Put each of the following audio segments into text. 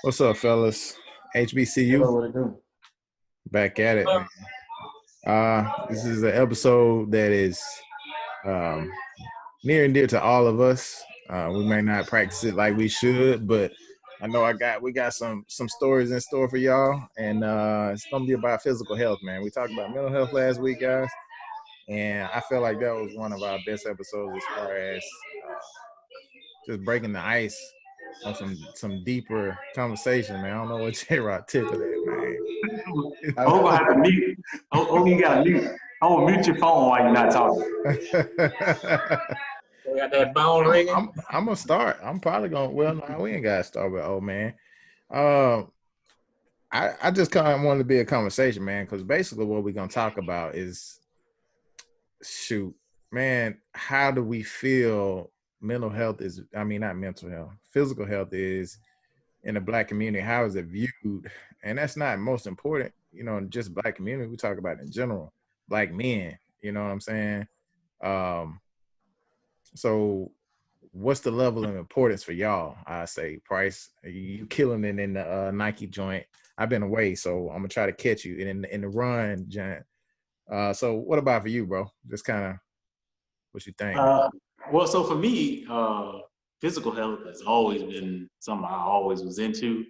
What's up, fellas? HBCU Hello, what it do? back at it, man. This is an episode that is um, near and dear to all of us. We may not practice it like we should, but I know we got some stories in store for y'all, and it's gonna be about physical health, man. We talked about mental health last week, guys, and I feel like that was one of our best episodes as far as just breaking the ice on some deeper conversation, man. I don't know what J Rock tickled at, man. I'm gonna have to mute. Oh, you gotta mute. I'm gonna mute your phone while you're not talking. We got that phone ringing. I'm gonna start. I'm probably gonna. Well, no, we ain't gotta start with old man. I just kind of wanted to be a conversation, man, because basically what we're gonna talk about is, shoot, man, how do we feel mental health is? I mean, not mental health, physical health is in the Black community. How is it viewed? And that's not most important, just Black community. We talk about it in general, Black men. You know what I'm saying? So what's the level of importance for y'all? I say, Price, you killing it in the Nike joint. I've been away, so I'm gonna try to catch you in the run, Giant. So what about for you, bro? Just kind of what you think? Well, so for me, physical health has always been something I always was into.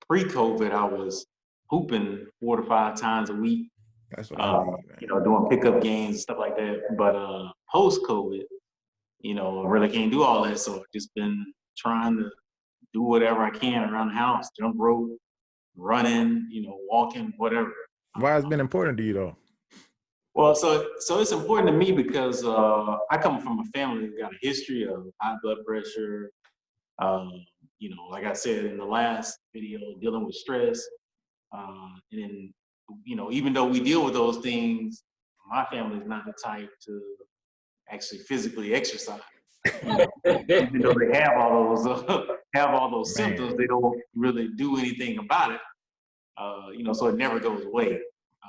Pre-COVID, I was hooping 4 to 5 times a week. That's what I mean, man. Doing pickup games and stuff like that. But post-COVID, I really can't do all that. So I've just been trying to do whatever I can around the house, jump rope, running, walking, whatever. Why has it been important to you though? Well, so it's important to me because I come from a family that got a history of high blood pressure. Like I said in the last video, dealing with stress. And then, even though we deal with those things, my family is not the type to actually physically exercise. Even though they have all those symptoms, they don't really do anything about it. So it never goes away.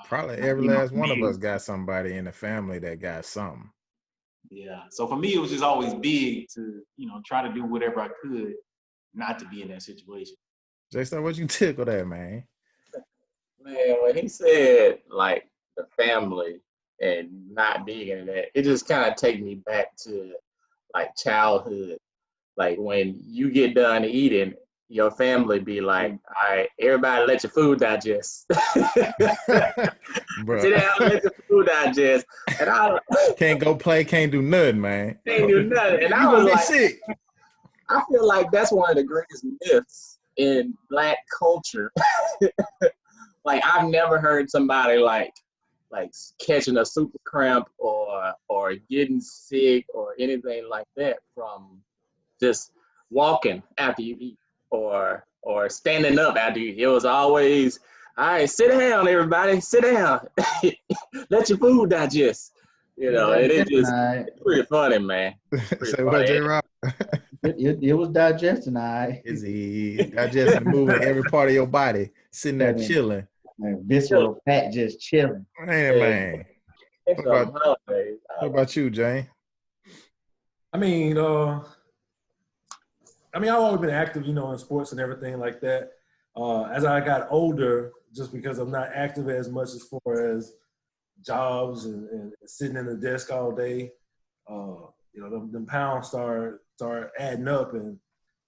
Probably every last one of us got somebody in the family that got something. Yeah. So for me, it was just always big to, try to do whatever I could not to be in that situation. Jason, what you tickled at, man? Man, when he said like the family and not being in that, it just kind of take me back to like childhood. Like when you get done eating, your family be like, all right, everybody let your food digest. Sit down, let your food digest. And I can't go play, can't do nothing, man. Can't do nothing. And I was like, sick. I feel like that's one of the greatest myths in Black culture. Like I've never heard somebody like catching a super cramp or getting sick or anything like that from just walking after you eat or standing up after you eat. It was always, all right, sit down, everybody, sit down. Let your food digest. And it just it's pretty funny, man. Say what, J-Rock? It was digesting, all right. Is he digesting, moving every part of your body, sitting there chilling? Man, visceral fat just chilling. Man. What about you, Jane? I mean, I've always been active, in sports and everything like that. As I got older, just because I'm not active as much as far as jobs and sitting in the desk all day, them pounds start adding up, and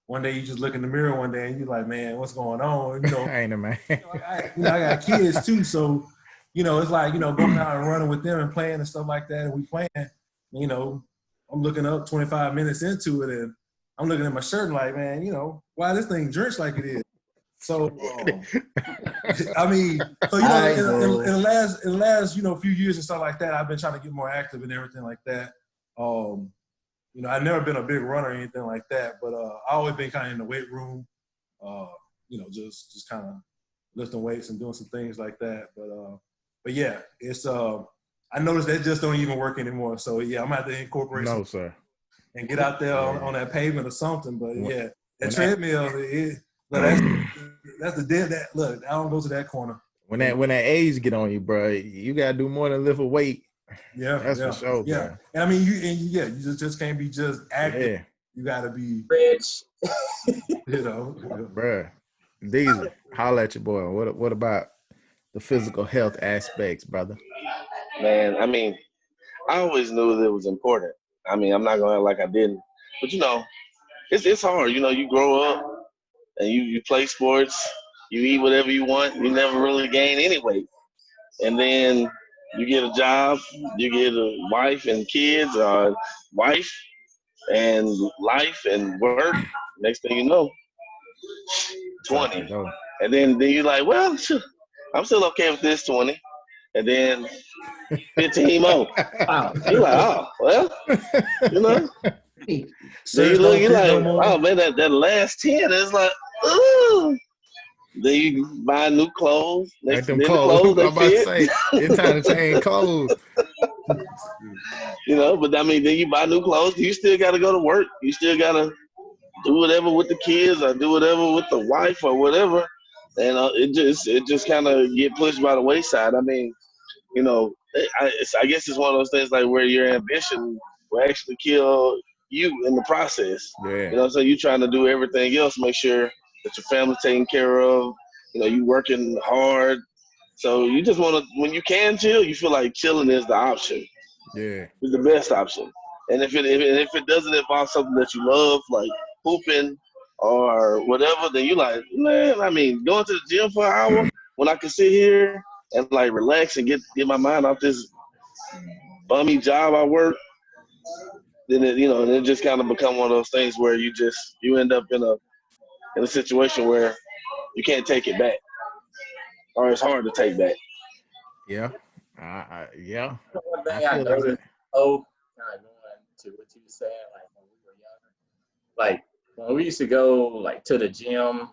one day you just look in the mirror one day and you're like, man, what's going on? I ain't a man. I got kids too, so it's like going out and running with them and playing and stuff like that, and we playing. I'm looking up 25 minutes into it, and I'm looking at my shirt and like, man, why this thing drenched like it is? So, in the last few years and stuff like that, I've been trying to get more active and everything like that. I've never been a big runner or anything like that, but I always been kind of in the weight room, just kind of lifting weights and doing some things like that. But yeah, it's I noticed that just don't even work anymore. So yeah, I'm gonna have to incorporate. No, sir. And get out there on that pavement or something. But yeah, that treadmill, that's the dead. That look, I don't go to that corner. When that age get on you, bro, you gotta do more than lift a weight. Yeah, that's for sure. Yeah, bro. and I mean, you just can't be just active. You gotta be rich. you know. Bruh, Diesel, holla at your boy. What about the physical health aspects, brother? Man, I mean, I always knew that it was important. I mean, I'm not gonna act like I didn't, but it's hard. You grow up and you play sports, you eat whatever you want, you never really gain any weight, and then you get a job, you get a wife and kids, or wife and life and work. Next thing you know, It's out 20, the door. and then you're like, well, I'm still okay with this 20, and then 15 more. You're like, oh well, you know. Then Shirts don't you're fit no like, more. oh man, that last 10 is like, ooh. Then you buy new clothes. Like them Then the clothes. clothes I'm they about to fit. say, it's time to change clothes. But I mean, then you buy new clothes. You still got to go to work. You still got to do whatever with the kids, or do whatever with the wife, or whatever. And it just kind of get pushed by the wayside. I mean, I guess it's one of those things like where your ambition will actually kill you in the process. Yeah. So you're trying to do everything else, make sure that your family's taken care of. You working hard. So you just want to, when you can chill, you feel like chilling is the option. Yeah. It's the best option. And if it doesn't involve something that you love, like hooping or whatever, then you like, man, I mean, going to the gym for an hour when I can sit here and like relax and get my mind off this bummy job I work, then it just kind of become one of those things where you end up in a situation where you can't take it back, or it's hard to take back. Yeah. Yeah. One I thing I feel like noticed, kind of going to what you said, like when we were younger, like when we used to go like to the gym,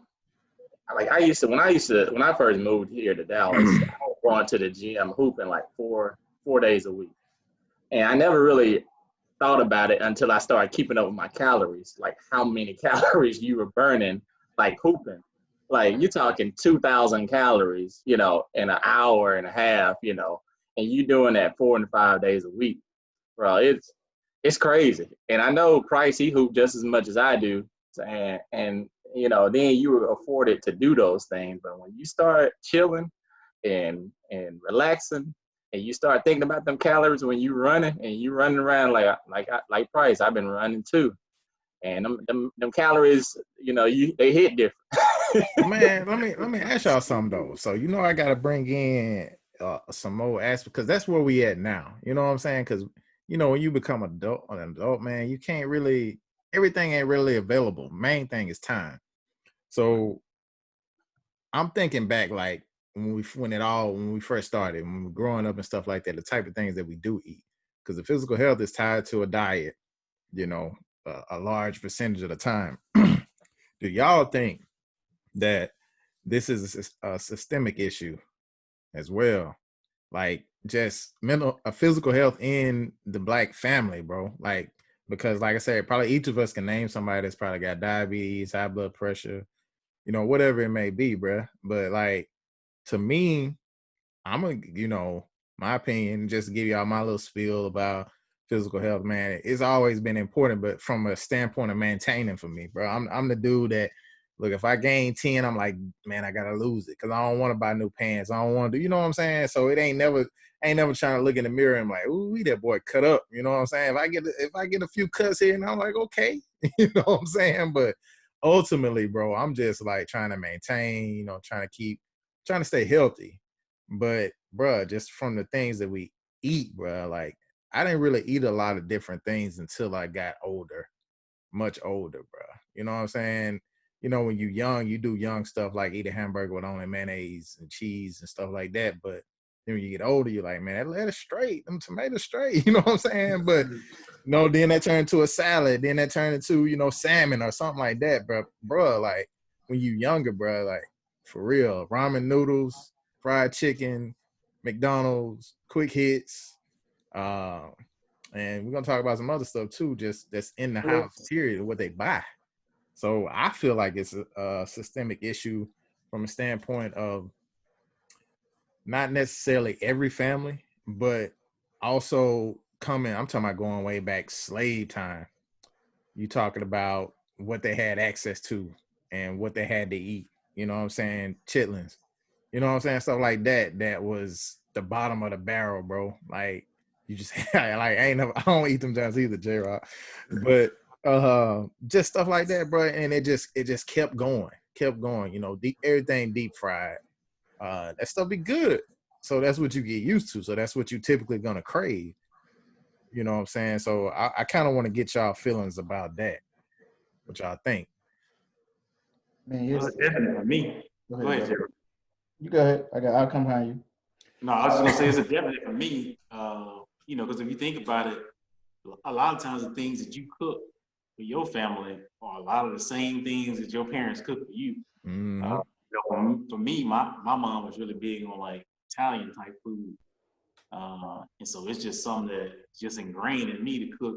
like when I first moved here to Dallas, I was going to the gym hooping like four days a week, and I never really thought about it until I started keeping up with my calories, like how many calories you were burning, like hooping. Like you're talking 2,000 calories, in an hour and a half, and you doing that 4 and 5 days a week, bro. It's crazy. And I know Price, he hoop just as much as I do, and then you were afforded to do those things. But when you start chilling and relaxing, and you start thinking about them calories when you running and you running around like Price, I've been running too, and them calories, they hit different. Man, let me ask y'all something though. So I gotta bring in some more aspects because that's where we at now. You know what I'm saying? Because when you become an adult, man, you can't really, everything ain't really available. Main thing is time. So I'm thinking back like when we first started, when we were growing up and stuff like that, the type of things that we do eat. Because the physical health is tied to a diet, a large percentage of the time. Do y'all think that this is a systemic issue as well? Like just physical health in the Black family, bro. Like, because like I said, probably each of us can name somebody that's probably got diabetes, high blood pressure, whatever it may be, bro. But like, to me, I'm gonna, my opinion, just to give y'all my little spiel about physical health, man. It's always been important, but from a standpoint of maintaining for me, bro. I'm the dude that, look, if I gain 10, I'm like, man, I gotta lose it because I don't want to buy new pants. I don't want to do, you know what I'm saying? So it ain't never trying to look in the mirror and like, ooh, that boy cut up. You know what I'm saying? If I get a few cuts here, and I'm like, okay, you know what I'm saying? But ultimately, bro, I'm just like trying to maintain, trying to stay healthy. But bro, just from the things that we eat, bro, like I didn't really eat a lot of different things until I got older, much older, bro. You know what I'm saying? When you're young, you do young stuff like eat a hamburger with only mayonnaise and cheese and stuff like that. But then when you get older, you're like, man, that lettuce straight, them tomatoes straight. You know what I'm saying? But then that turned into a salad. Then that turned into, salmon or something like that, bro. Bro, like when you younger, bro, like for real, ramen noodles, fried chicken, McDonald's, quick hits. And we're gonna talk about some other stuff too, just that's in the house, period, what they buy. So I feel like it's a systemic issue from a standpoint of not necessarily every family, but also I'm talking about going way back slave time. you talking about what they had access to and what they had to eat. You know what I'm saying? Chitlins. You know what I'm saying? Stuff like that. That was the bottom of the barrel, bro. Like you just like I don't eat them jams either, J-Rock. But just stuff like that, bro. And it just kept going. You know, everything deep fried. That stuff be good. So that's what you get used to. So that's what you typically gonna crave. You know what I'm saying? So I kind of want to get y'all feelings about that. What y'all think? Man, Well, it's definitely for me. Go ahead, Jerry. You go ahead. I'll come behind you. No, I was just gonna say it's a definite for me. You know, because if you think about it, a lot of times the things that you cook for your family are a lot of the same things that your parents cook for you. Mm-hmm. You know, for me, my mom was really big on like Italian type food, and so it's just something that's just ingrained in me to cook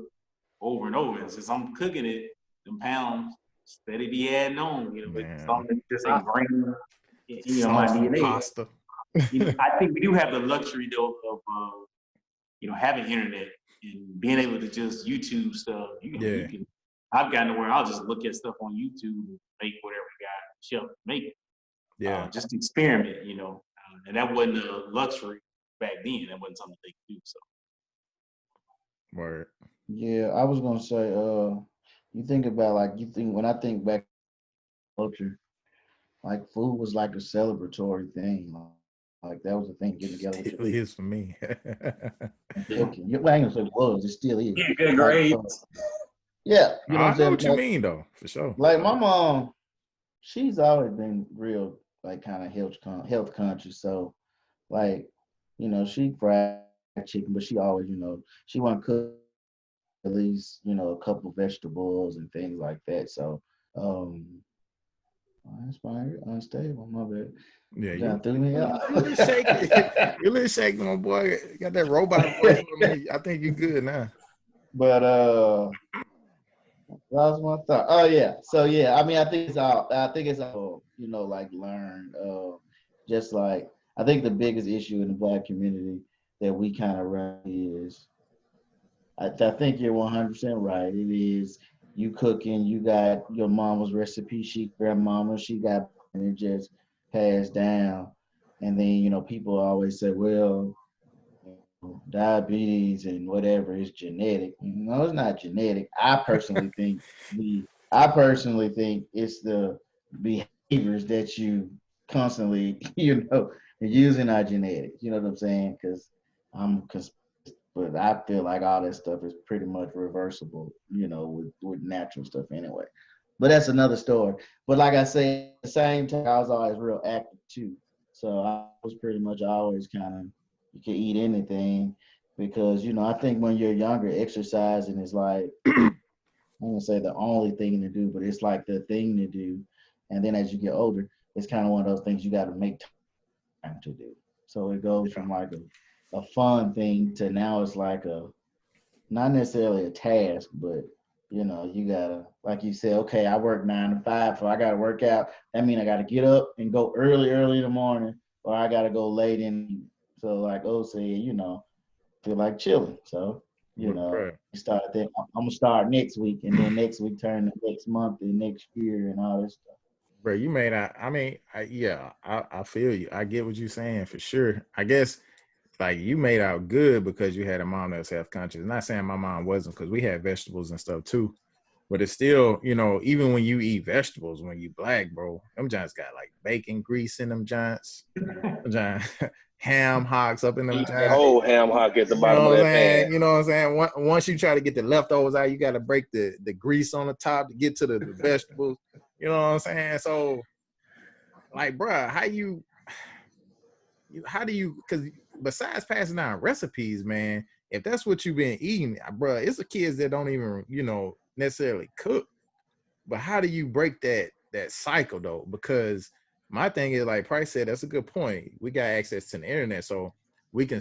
over and over. And since I'm cooking it, them pounds steady be adding on. You know, it's something that's just ingrained in my DNA. Pasta. You know, I think we do have the luxury though of you know, having internet and being able to just YouTube stuff. You can. I've gotten to where I'll just look at stuff on YouTube and make whatever God shelf make it. Yeah. Just experiment, you know. And that wasn't a luxury back then. That wasn't something they could do. So. Word. Yeah, I was gonna say, you think about when I think back to culture, like food was like a celebratory thing. Like that was the thing, getting together with It really is for me. cooking. I ain't gonna say was, it still is. Yeah, good grades. Yeah, you know what I'm I know saying? what you mean though, for sure. Like my mom, she's always been real, like kind of health conscious. So, like, you know, she fried chicken, but she always, you know, she want to cook at least, you know, a couple vegetables and things like that. So, um, that's fine. You're unstable, my bad. Yeah, John threw me out. you're a little shaky. You're a little shaky, my boy. You got that robot voice for me. I think you're good now. But lost my thought. Oh yeah. So yeah, I mean, I think it's all, you know, like learned. Just like I think the biggest issue in the Black community that we kind of run is, I think you're 100% right. It is you cooking. You got your mama's recipe. She grandmama. She got, and it just passed down. And then, you know, people always say, well, diabetes and whatever is genetic. No, it's not genetic. I personally think it's the behaviors that you constantly, you know, using our genetics. You know what I'm saying? But I feel like all that stuff is pretty much reversible, you know, with natural stuff anyway. But that's another story. But like I say, at the same time, I was always real active too. So I was pretty much always kind of, you can eat anything because, you know, I think when you're younger, exercising is like, I'm gonna say the only thing to do, but it's like the thing to do. And then as you get older, it's kind of one of those things you got to make time to do. So it goes from like a fun thing to now it's like not necessarily a task, but you know, you gotta, like you said, okay, I work 9 to 5, so I gotta work out. That means I gotta get up and go early in the morning, or I gotta go late in. So like O said, you know, feel like chilling. So, you know, you start there. I'm gonna start next week, and then next week turn to next month and next year and all this stuff. Bro, you made out. I mean, I feel you. I get what you're saying for sure. I guess like you made out good because you had a mom that's health conscious. Not saying my mom wasn't, because we had vegetables and stuff too. But it's still, you know, even when you eat vegetables, when you Black, bro, them giants got like bacon grease in them giants. Ham hocks up in them giants. Whole ham hock at the bottom You know of what that I'm saying? pan. You know what I'm saying? Once you try to get the leftovers out, you got to break the grease on the top to get to the vegetables. You know what I'm saying? So, like, bro, how do you, because besides passing down recipes, man, if that's what you've been eating, bro, it's the kids that don't even, you know, necessarily cook. But how do you break that cycle though? Because my thing is, like Price said, that's a good point. We got access to the internet, so we can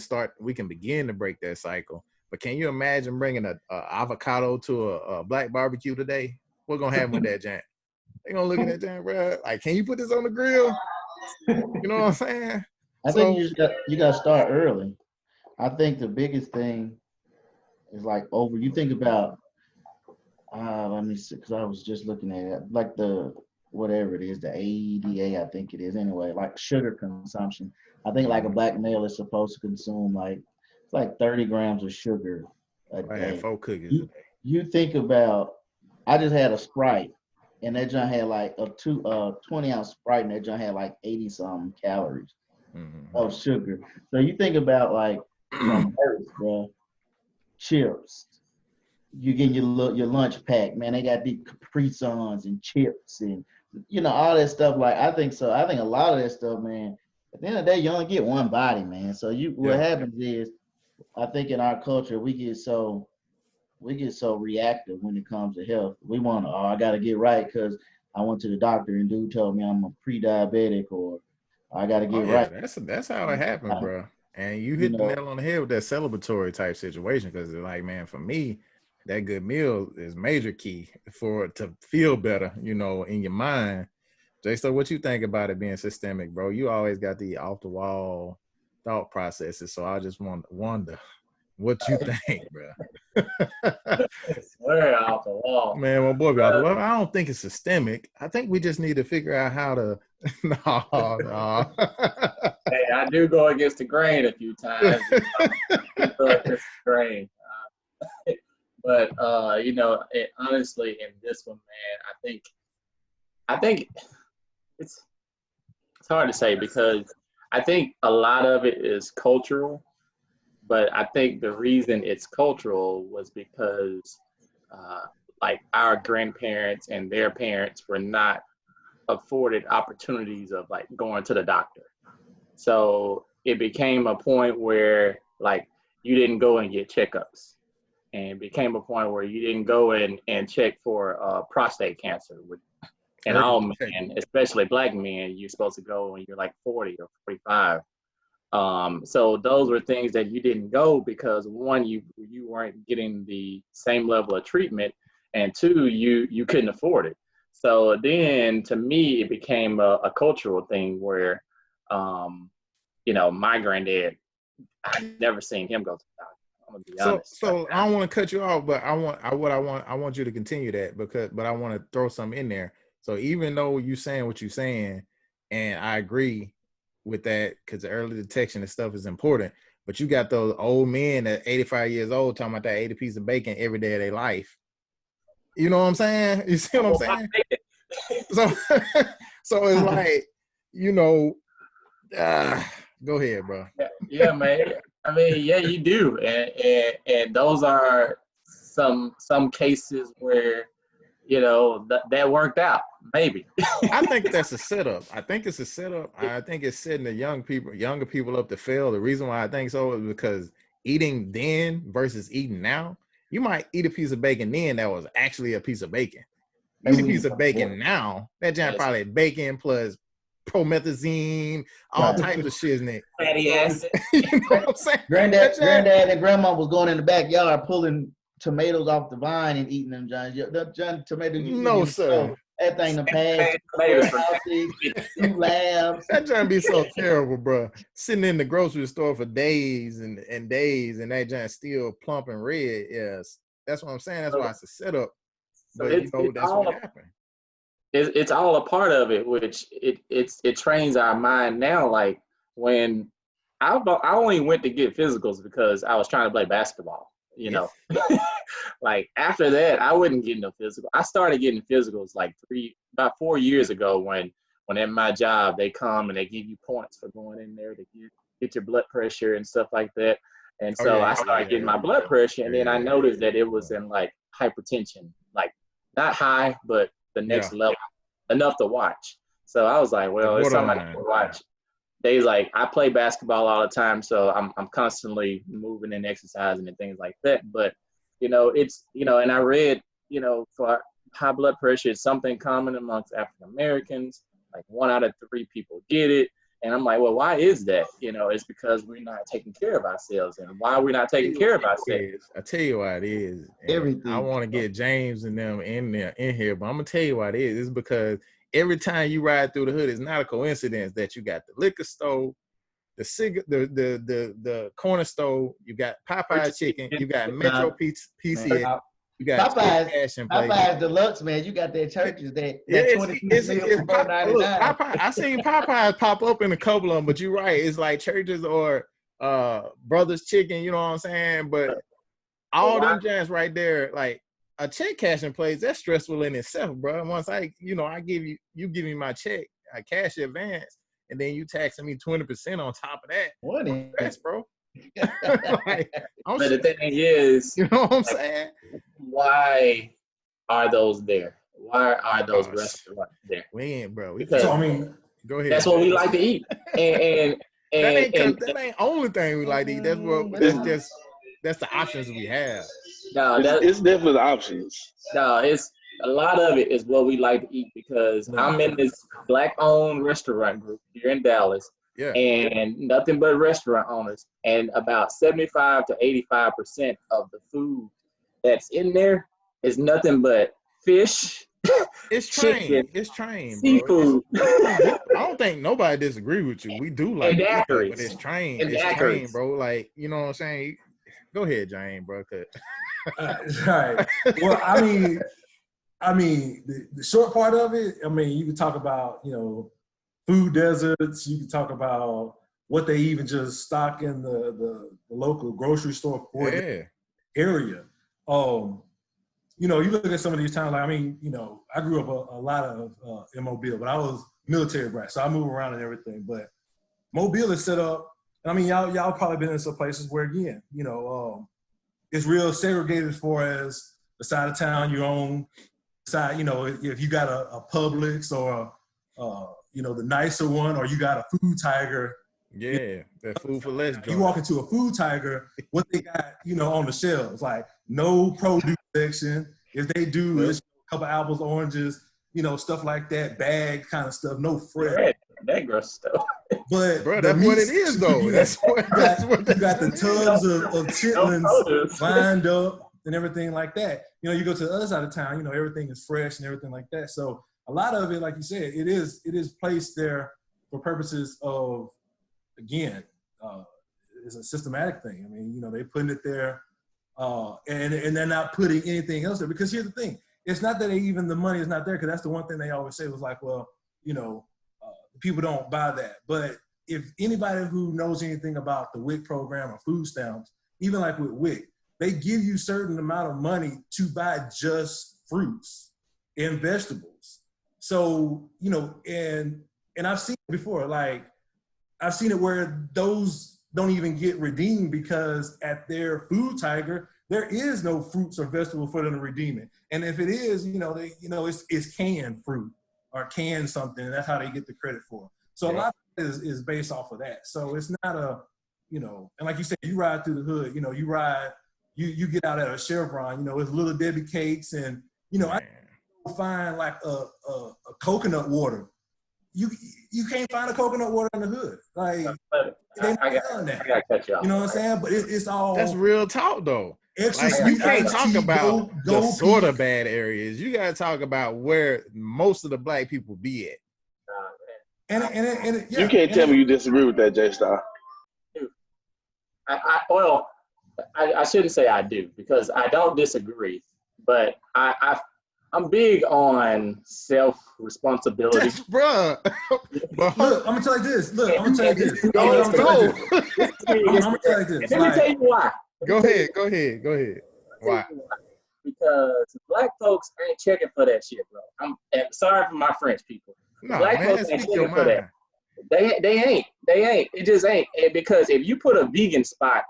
begin to break that cycle. But can you imagine bringing a avocado to a Black barbecue today? What's gonna happen with that jam? They gonna look at that jam, bro. Like, can you put this on the grill? You know what I'm saying? I think you got to start early. I think the biggest thing is like you think about Let me see, because I was just looking at it, like the whatever it is, the AEDA, I think it is anyway, like sugar consumption. I think like a black male is supposed to consume like it's like 30 grams of sugar a I had day. 4 cookies a You, day. you think about, I just had a Sprite, and that joint had like a 20-ounce Sprite, and that joint had like 80 some calories of sugar. So you think about like from birth, bro, chips. You get your lunch pack, man. They got these Capri Suns and chips and all that stuff. Like I think so. I think a lot of that stuff, man. At the end of the day, you only get one body, man. So what happens is, I think in our culture we get so reactive when it comes to health. We want I got to get right because I went to the doctor and dude told me I'm a pre-diabetic, or I got to get right. That's how it happened, bro. And you hit the nail on the head with that celebratory type situation, because like, man, for me, that good meal is major key to feel better, in your mind. Jay, so what you think about it being systemic, bro? You always got the off the wall thought processes, so I just wonder what you think, bro. Swear off the wall, man. My boy, be off the wall. I don't think it's systemic. I think we just need to figure out how to. No. Hey, I do go against the grain a few times. Go against the grain. But honestly, in this one, man, I think it's hard to say, because I think a lot of it is cultural, but I think the reason it's cultural was because like our grandparents and their parents were not afforded opportunities of like going to the doctor. So it became a point where like you didn't go and get checkups, and it became a point where you didn't go and check for prostate cancer. And all men, especially black men, you're supposed to go when you're like 40 or 45. So those were things that you didn't go because, one, you weren't getting the same level of treatment, and two, you couldn't afford it. So then, to me, it became a cultural thing where, my granddad, I've never seen him go to the doctor. I'm gonna be honest. So I don't want to cut you off, but I want you to continue that, but I want to throw something in there. So even though you're saying what you're saying, and I agree with that, because the early detection and stuff is important, but you got those old men at 85 years old talking about that 80 piece of bacon every day of their life. You know what I'm saying? You see what I'm saying? So it's like, go ahead, bro. Yeah, man. I mean, yeah, you do, and those are some cases where that worked out. Maybe. I think that's a setup. I think it's a setup. I think it's setting the younger people up to fail. The reason why I think so is because eating then versus eating now, you might eat a piece of bacon then that was actually a piece of bacon. Eat a piece of bacon now, that giant probably bacon plus promethazine, all types of shit in it. Fatty acid. You know what I'm saying? Granddad and grandma was going in the backyard pulling tomatoes off the vine and eating them, John. John, tomato. No, sir. That thing to pass. Two labs. That giant be so terrible, bro. Sitting in the grocery store for days and days, and that giant still plump and red. Yes, that's what I'm saying. That's why it's a setup. But that's what happened. It's all a part of it, which it trains our mind now. Like when I only went to get physicals because I was trying to play basketball. Like after that, I wouldn't get no physical. I started getting physicals like about 4 years ago when at my job they come and they give you points for going in there to get your blood pressure and stuff like that. And so I started getting my blood pressure, and then I noticed that it was in like hypertension, like not high, but the next level, enough to watch. So I was like, well, it's something I can watch. They like, I play basketball all the time, so I'm constantly moving and exercising and things like that. But it's and I read for high blood pressure, it's something common amongst African Americans. Like 1 out of 3 people get it, and I'm like, well, why is that? It's because we're not taking care of ourselves, and why we're not taking care of ourselves. I tell you why it is. Everything. I want to get James and them in here, but I'm gonna tell you why it is. It's because every time you ride through the hood, it's not a coincidence that you got the liquor store, the corner store, you got Popeye chicken, you got Metro Pizza, You got Popeyes Deluxe, man. You got their churches that it's 20-piece meal for $4.99. Popeye, I seen Popeyes pop up in a couple of them, but you're right. It's like churches or Brothers Chicken, you know what I'm saying? But all them jams right there, like a check cashing place, that's stressful in itself, bro. Once I give you give me my check, I cash your advance, and then you taxing me 20% on top of that. What is that's bro? Like, but the thing is, you know what I'm saying? Why are those there? Why are those restaurants there? We ain't, bro. Because so, I mean, go ahead. That's what we like to eat, and that ain't only thing we like to eat. That's the options we have. No, it's definitely the options. No, it's a lot of it is what we like to eat because I'm in this Black-owned restaurant group here in Dallas. Yeah. And nothing but restaurant owners, and about 75 to 85% of the food that's in there is nothing but fish. It's trained. Chicken, it's trained, seafood. Bro. I don't think nobody disagree with you. We do like it, but it's trained. It's trained, bro. Like, you know what I'm saying? Go ahead, Jane, bro. Right. Well, I mean, the short part of it. I mean, you can talk about food deserts. You can talk about what they even just stock in the local grocery store for the area. You look at some of these towns. Like, I mean, I grew up a lot of in Mobile, but I was military brat, so I move around and everything. But Mobile is set up, and I mean, y'all probably been in some places where again, it's real segregated as far as the side of town you own. Side, if you got a Publix or the nicer one, or you got a Food Tiger. Yeah, that food for less. You walk into a Food Tiger, what they got, on the shelves, like no produce section. If they do, it's a couple apples, oranges, stuff like that, bag kind of stuff, no fresh. That gross stuff. But bro, that's what it is, though. You got the tubs of chitlins lined up and everything like that. You go to the other side of town, everything is fresh and everything like that. So a lot of it, like you said, it is placed there for purposes of, again, it's a systematic thing. I mean, they're putting it there, and they're not putting anything else there. Because here's the thing: it's not that the money is not there, because that's the one thing they always say was like, well, people don't buy that. But if anybody who knows anything about the WIC program or food stamps, even like with WIC, they give you certain amount of money to buy just fruits and vegetables. So, and I've seen it before, like I've seen it where those don't even get redeemed because at their Food Tiger, there is no fruits or vegetables for them to redeem it. And if it is, it's canned fruit or canned something, and that's how they get the credit for it. So a lot of it is based off of that. So it's not and like you said, you ride through the hood, you get out at a Chevron, it's Little Debbie cakes, and, I find like a coconut water. You can't find a coconut water in the hood. Like, I gotta cut you off. You know what I'm saying? But it's all. That's real talk, though. Extra. Like, you can't talk about the sort of bad areas. You gotta talk about where most of the black people be at. And you can't tell me you disagree with that, J-Star. I shouldn't say I do, because I don't disagree, but I'm big on self-responsibility. Bruh. Look, I'm gonna tell you this. I'm gonna tell you this. Let me tell you why. Go ahead. Why? Because black folks ain't checking for that shit, bro. I'm sorry for my French people. Black folks ain't checking for that. They ain't. It just ain't. And because if you put a vegan spot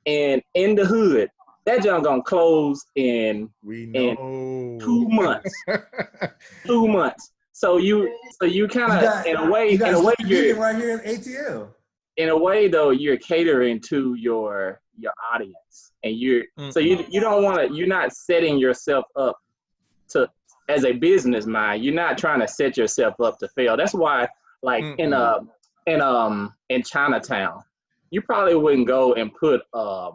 in the hood, that junk gonna close in 2 months. 2 months. So you kind of in a way you're right here in ATL. In a way though, you're catering to your audience, and so you don't want to. You're not setting yourself up to as a business mind. You're not trying to set yourself up to fail. That's why, like in Chinatown, you probably wouldn't go and put a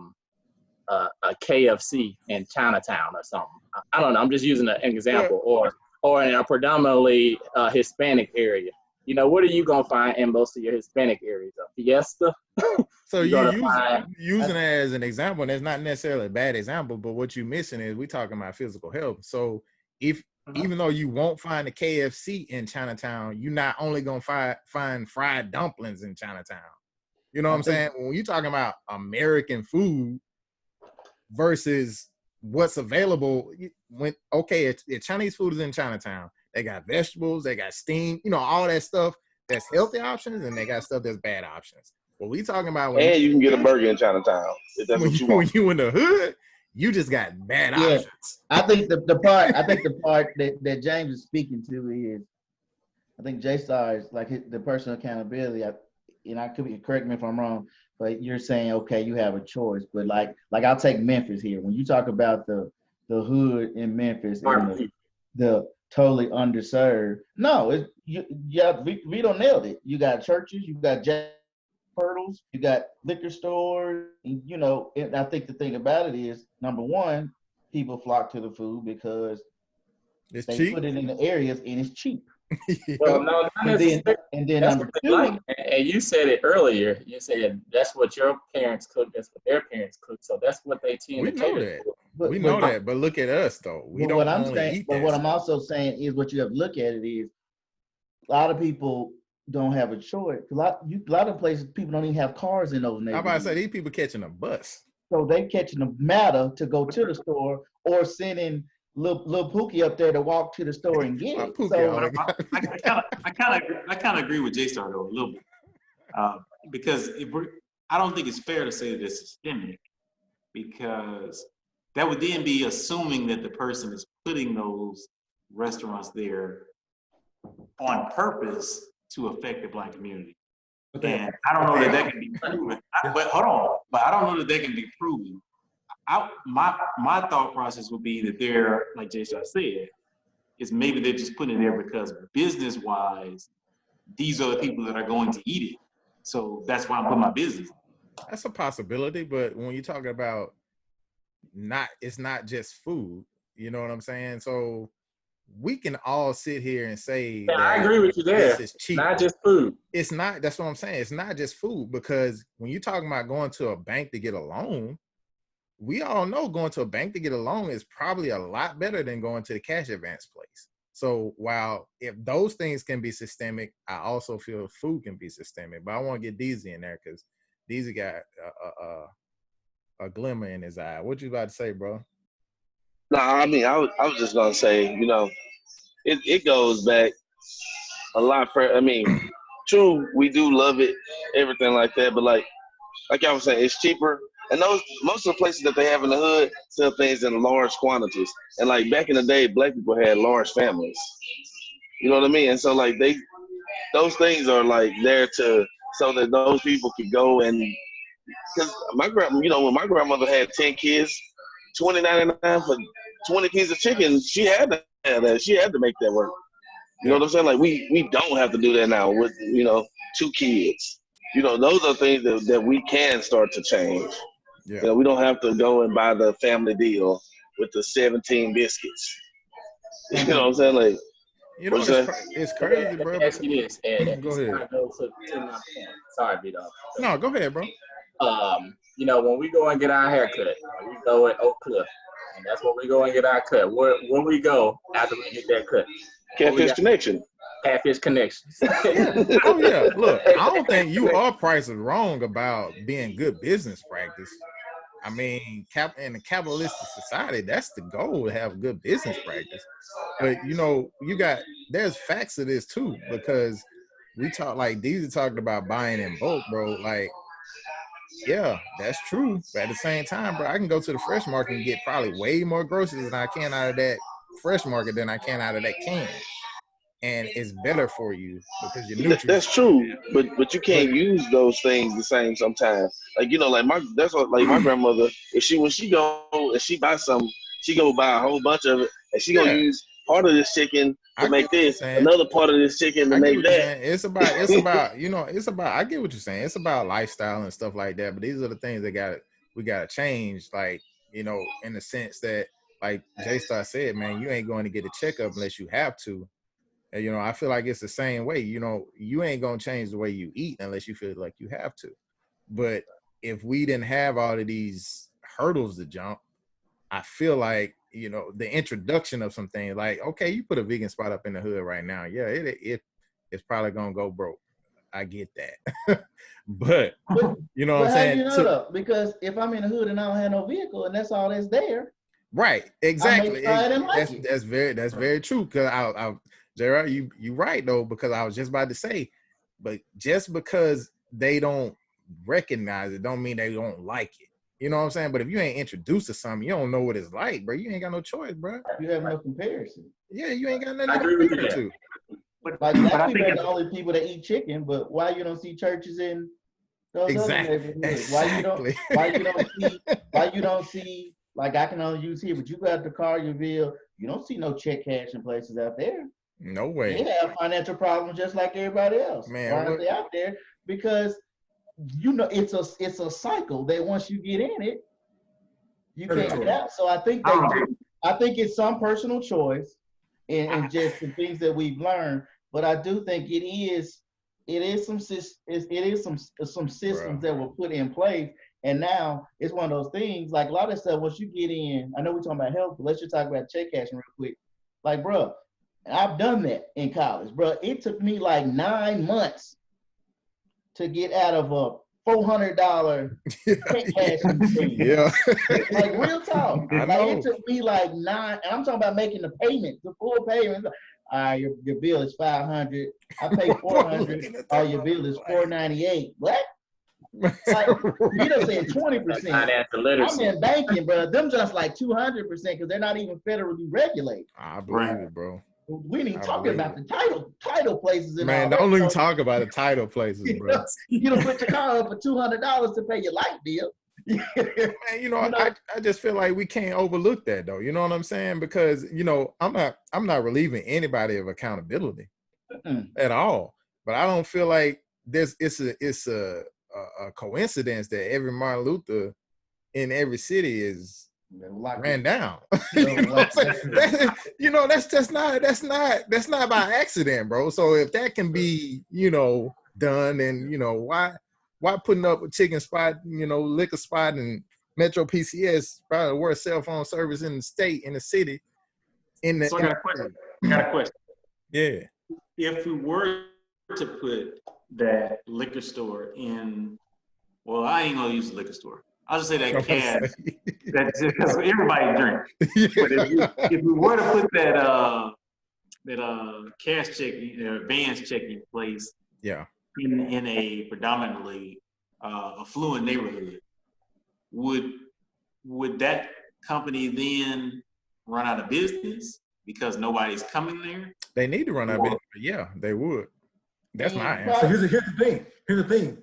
KFC in Chinatown or something. I don't know. I'm just using an example, or in a predominantly Hispanic area. You know, what are you gonna find in most of your Hispanic areas? A Fiesta. So You're gonna find using it as an example, and it's not necessarily a bad example, but what you're missing is we talking about physical health. So if even though you won't find a KFC in Chinatown, you're not only gonna find fried dumplings in Chinatown. You know what I'm saying? When you're talking about American food versus what's available, when if Chinese food is in Chinatown, they got vegetables, they got steam, all that stuff that's healthy options, and they got stuff that's bad options. What we talking about and you can get a burger in Chinatown if that's what you want. When you in the hood, you just got bad options. I think the part that James is speaking to is, I think J-Star is like the personal accountability. I could be, correct me if I'm wrong, but you're saying, okay, you have a choice. But like I'll take Memphis here. When you talk about the hood in Memphis and the totally underserved, no, Vito nailed it. You got churches, you got hurdles, you got liquor stores, and I think the thing about it is, number one, people flock to the food because it's they cheap. put it in the areas and it's cheap. well, no, not necessarily. And then That's number what they two, like. And you said it earlier. You said that's what your parents cook. That's what their parents cook. So that's what they tend to know cater that. for. We know that, but look at us though. We don't only eat that. But what I'm also saying is, what you have to look at it is, a lot of people don't have a choice. A lot of places, people don't even have cars in those neighborhoods. I'm about to say, these people catching a bus. So they catching a matter to go to the store, or sending little Pookie up there to walk to the store and get it. So I kind of agree with J-Star though a little bit, because I don't think it's fair to say that it's systemic, because that would then be assuming that the person is putting those restaurants there on purpose to affect the Black community. And I don't know that can be proven. But hold on, but I don't know that can be proven. My thought process would be that they're, like J-Star said, is maybe they're just putting it there because business-wise, these are the people that are going to eat it. So that's why I'm putting my business. That's a possibility, but when you're talking about it's not just food. You know what I'm saying? So we can all sit here and say that I agree with you there. This is cheap. Not just food. It's not. That's what I'm saying. It's not just food, because when you're talking about going to a bank to get a loan, we all know going to a bank to get a loan is probably a lot better than going to the cash advance place. So while if those things can be systemic, I also feel food can be systemic. But I want to get Deezy in there because Deezy got a glimmer in his eye. What you about to say, bro? No, I mean, I was just gonna say, it goes back a lot. True, we do love it, everything like that. But like I was saying, it's cheaper, and most of the places that they have in the hood sell things in large quantities. And like back in the day, Black people had large families. You know what I mean? And so like those things are like there so that those people could go and, because when my grandmother had 10 kids, $20.99 for 20 pieces of chicken, she had to have that. She had to make that work. You know what I'm saying? Like we don't have to do that now with 2 kids. Those are things that we can start to change. Yeah. We don't have to go and buy the family deal with the 17 biscuits. You know what I'm saying? Like, it's crazy, bro. Ask you this, and Go ahead. To my point. Sorry, Vito. No, go ahead, bro. When we go and get our haircut, we go at Oak Cliff, and that's where we go and get our cut. Where we go after we get that cut? Catfish Connection. Catfish Connections. Oh yeah. Look, I don't think our price is wrong about being good business practice. I mean, in a capitalistic society, that's the goal, to have good business practice. But there's facts of this too, because we talk, like Deezy talked about buying in bulk, bro. Like, yeah, that's true. But at the same time, bro, I can go to the fresh market and get probably way more groceries than I can out of that fresh market than I can out of that can. And it's better for you because your nutrients. That's true, but you can't use those things the same sometimes. Like my grandmother, when she go and she buy some, she go buy a whole bunch of it, and she gonna use part of this chicken to make this, another part of this chicken to make that. It's about I get what you're saying. It's about lifestyle and stuff like that. But these are the things that we gotta change. Like, in the sense that, like J-Star said, man, you ain't going to get a checkup unless you have to. And, I feel like it's the same way. You ain't gonna change the way you eat unless you feel like you have to. But if we didn't have all of these hurdles to jump, I feel like, the introduction of some things like, okay, you put a vegan spot up in the hood right now. Yeah, it's probably gonna go broke. I get that. but you know what I'm saying? How do you know though? Because if I'm in the hood and I don't have no vehicle and that's all that's there. Right. Exactly. That's very true. Cause I Gerard, you right though, because I was just about to say, but just because they don't recognize it don't mean they don't like it. You know what I'm saying? But if you ain't introduced to something, you don't know what it's like, bro. You ain't got no choice, bro. You have no comparison. Yeah, you ain't got nothing I agree with you to. But Black I people think are the only people that eat chicken, but why you don't see churches in those other neighborhoods? Exactly. Why you don't see like I can only use here, but you go out to Collierville, you don't see no check cashing places out there. No way. They have financial problems just like everybody else. Man, why aren't they out there? Because it's a cycle that once you get in it, you can't get out. So I think I think it's some personal choice and just the things that we've learned. But I do think it is some systems that were put in place, and now it's one of those things. Like a lot of stuff, once you get in, I know we're talking about health, but let's just talk about check cashing real quick. Like, bro, I've done that in college, bro. It took me like 9 months to get out of a $400 check cashing thing. Yeah. Like real talk. I like know. it took me like 9, and I'm talking about making the payment, the full payment. Your bill is $500. I pay $400. Oh, your bill is $498. What? Like you done said 20%. I'm in banking, bro. Them just like 200% because they're not even federally regulated. I believe it, bro. We ain't even talking about the title places. And man, don't even talk about the title places, bro. You don't put your car up for $200 to pay your light bill. Man, I just feel like we can't overlook that though. You know what I'm saying? Because I'm not relieving anybody of accountability at all. But I don't feel like it's a coincidence that every Martin Luther in every city is ran down. That's not by accident, bro. So if that can be done, and why putting up a chicken spot, liquor spot and Metro PCS, probably the worst cell phone service in the state, in the city. So I got a question. Yeah. If we were to put that liquor store in, well, I ain't gonna use the liquor store. I'll just say that cash. That's because everybody drinks. But if we were to put that cash checking, advance checking place, yeah, in a predominantly affluent neighborhood, would that company then run out of business because nobody's coming there? They need to run out of business. Yeah, they would. That's my answer. So here's the thing.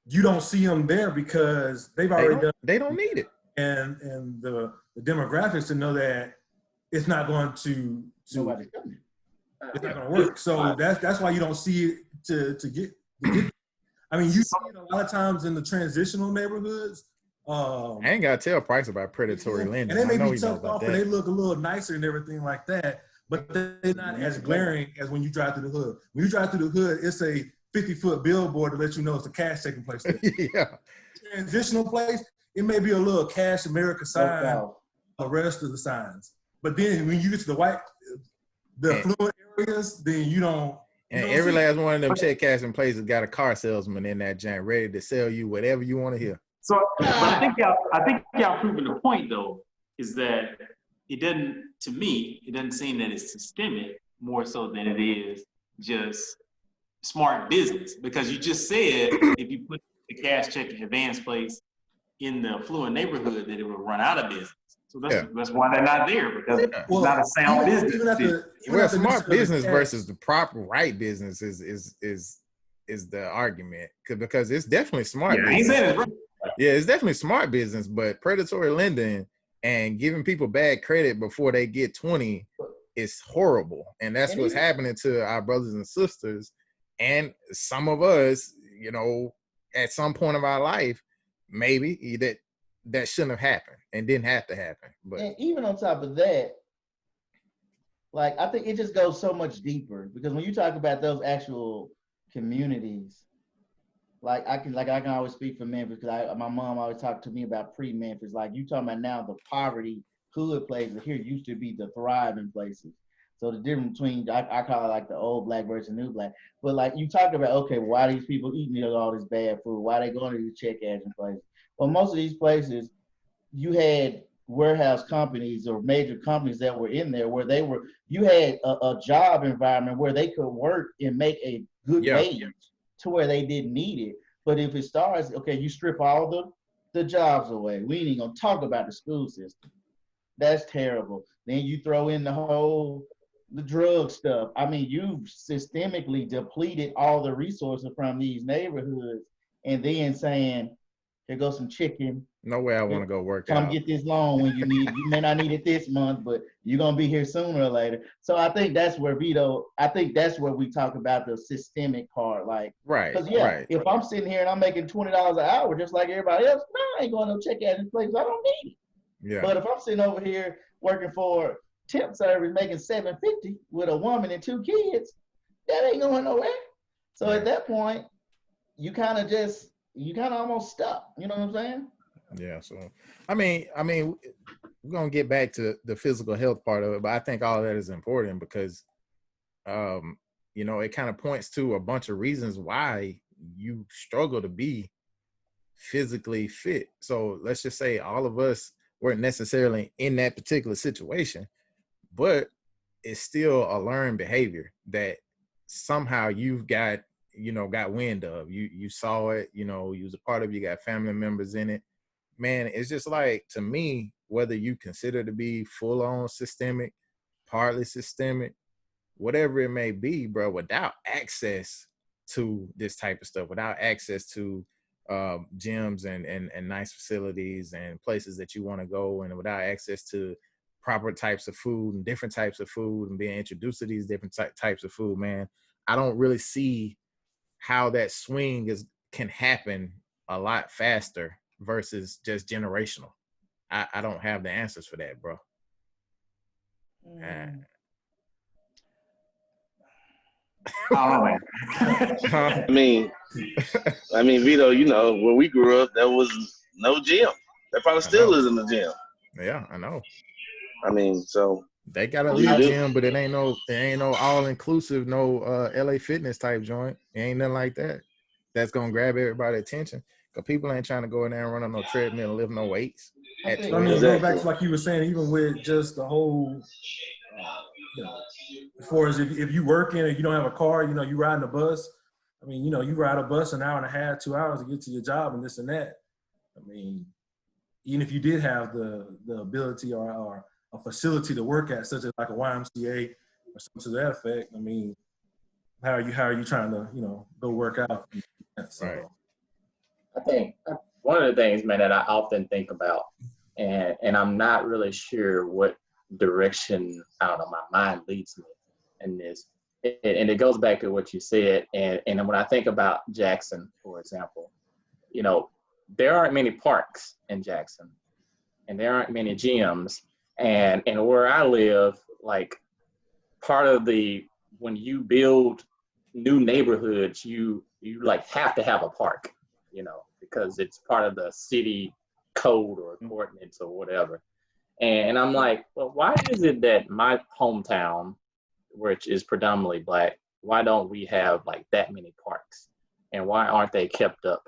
You don't see them there because they've already done. They don't need it, and the demographics to know that it's not going to. Nobody's coming. It's not going to work. So that's why you don't see it to get. I mean, you see it a lot of times in the transitional neighborhoods. I ain't got to tell Price about predatory lending. And they may be tucked off and they look a little nicer and everything like that, but they're not as glaring as when you drive through the hood. When you drive through the hood, it's a 50-foot billboard to let you know it's a cash taking place there. Yeah. Transitional place, it may be a little Cash America sign, the rest of the signs. But then when you get to the affluent areas, then you don't. And every last one of them check cashing places got a car salesman in that giant ready to sell you whatever you want to hear. So, but I think y'all proving the point though is that to me, it doesn't seem that it's systemic more so than it is just smart business, because you just said if you put the cash checking advance place in the affluent neighborhood that it would run out of business. So that's why they're not there, because it's not a sound business. Smart business versus the proper right business is the argument, because it's definitely smart business. He said it's right. Yeah, it's definitely smart business, but predatory lending and giving people bad credit before they get 20 is horrible. And that's what's happening to our brothers and sisters. And some of us, at some point of our life, maybe that shouldn't have happened and didn't have to happen. But and even on top of that, like I think it just goes so much deeper because when you talk about those actual communities, I can always speak for Memphis because my mom always talked to me about pre-Memphis. Like you talking about now the poverty hood places here used to be the thriving places. So the difference between I call it like the old black versus new black. But like you talk about, okay, why these people eating all this bad food? Why they going to these check cashing places? Well, most of these places you had warehouse companies or major companies that were in there where you had a job environment where they could work and make a good wage to where they didn't need it. But if it starts, okay, you strip all the jobs away. We ain't even gonna talk about the school system. That's terrible. Then you throw in the drug stuff. I mean, you've systemically depleted all the resources from these neighborhoods, and then saying, here goes some chicken. No way I want to go work Come out. get this loan when you need it. You may not need it this month, but you're gonna be here sooner or later. So I think that's where we talk about the systemic part. Like, right. Because right. if I'm sitting here and I'm making $20 an hour just like everybody else, no, I ain't going to check out this place. I don't need it. Yeah. But if I'm sitting over here working for temp service making $750 with a woman and 2 kids, that ain't going nowhere. So at that point, you kind of almost stuck. You know what I'm saying? Yeah. So, I mean, we're gonna get back to the physical health part of it, but I think all of that is important because, it kind of points to a bunch of reasons why you struggle to be physically fit. So let's just say all of us weren't necessarily in that particular situation, but it's still a learned behavior that somehow you've got wind of. You saw it, you was a part of it, you got family members in it. Man, it's just like, to me, whether you consider to be full on systemic, partly systemic, whatever it may be, bro, without access to this type of stuff, without access to gyms and nice facilities and places that you want to go, and without access to proper types of food and different types of food and being introduced to these different types of food, man, I don't really see how that swing can happen a lot faster versus just generational. I don't have the answers for that, bro. I mean, Vito, when we grew up, there was no gym. There probably still isn't a gym. Yeah, I know. I mean, so they got a elite gym, but it ain't no all inclusive, no LA Fitness type joint. It ain't nothing like that. That's gonna grab everybody's attention. Because people ain't trying to go in there and run on no treadmill and lift no weights. I mean, going back to like you were saying, even with just the whole, as far as if you working or you don't have a car, you riding a bus. I mean, you ride a bus an hour and a half, 2 hours to get to your job and this and that. I mean, even if you did have the ability or a facility to work at, such as like a YMCA or something to that effect, I mean, how are you trying to, go work out? So, right. I think one of the things, man, that I often think about, and I'm not really sure what direction, I don't know, my mind leads me in this. And it goes back to what you said. And when I think about Jackson, for example, there aren't many parks in Jackson, and there aren't many gyms. And where I live, like, part of when you build new neighborhoods, you like have to have a park, because it's part of the city code or ordinance or whatever. And I'm like, well, why is it that my hometown, which is predominantly Black, why don't we have like that many parks? And why aren't they kept up?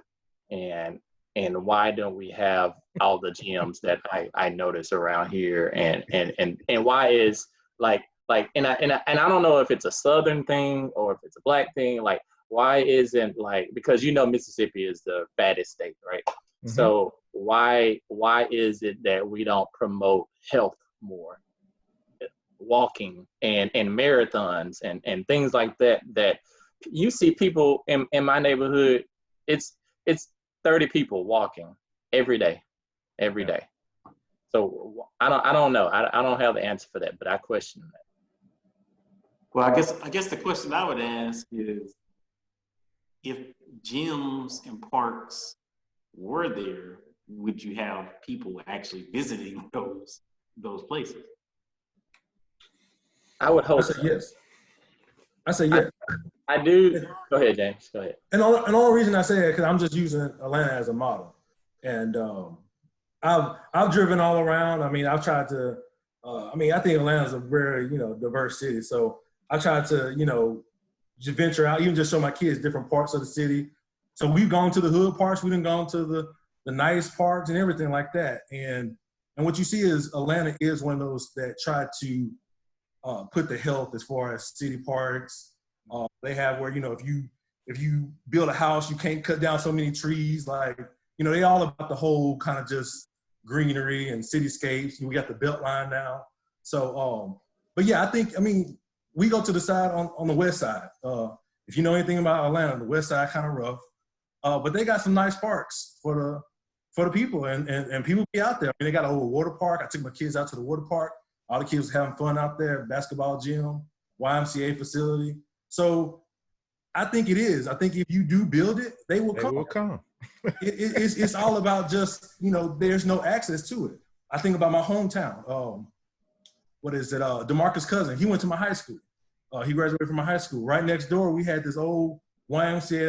And why don't we have all the gyms that I notice around here? And why is and I don't know if it's a Southern thing or if it's a Black thing. Like, why isn't because Mississippi is the fattest state, right? Mm-hmm. So why is it that we don't promote health more, walking and marathons and things like that you see people in my neighborhood? It's 30 people walking every day. So I don't know. I don't have the answer for that, but I question that. Well, I guess the question I would ask is, if gyms and parks were there, would you have people actually visiting those places? I would hope. I say yes. I say yes. I do. Go ahead, James. Go ahead. And the only reason I say that because I'm just using Atlanta as a model, and I've driven all around. I mean, I've tried to. I think Atlanta's a very diverse city. So I tried to just venture out, even just show my kids different parts of the city. So we've gone to the hood parts. We done gone to the nice parts and everything like that. And what you see is Atlanta is one of those that try to put the health as far as city parks. They have where if you build a house, you can't cut down so many trees. Like they all about the whole kind of just greenery and cityscapes. We got the Beltline now. So, but yeah, I mean, we go to the side on the west side. If you know anything about Atlanta, the west side kind of rough. But they got some nice parks for the people and people be out there. I mean, they got a whole water park. I took my kids out to the water park. All the kids was having fun out there, basketball gym, YMCA facility. So I think it is. I think if you do build it, they will come. They will come. It's all about just, there's no access to it. I think about my hometown. What is it? DeMarcus' cousin. He went to my high school. He graduated from my high school. Right next door, we had this old YMCA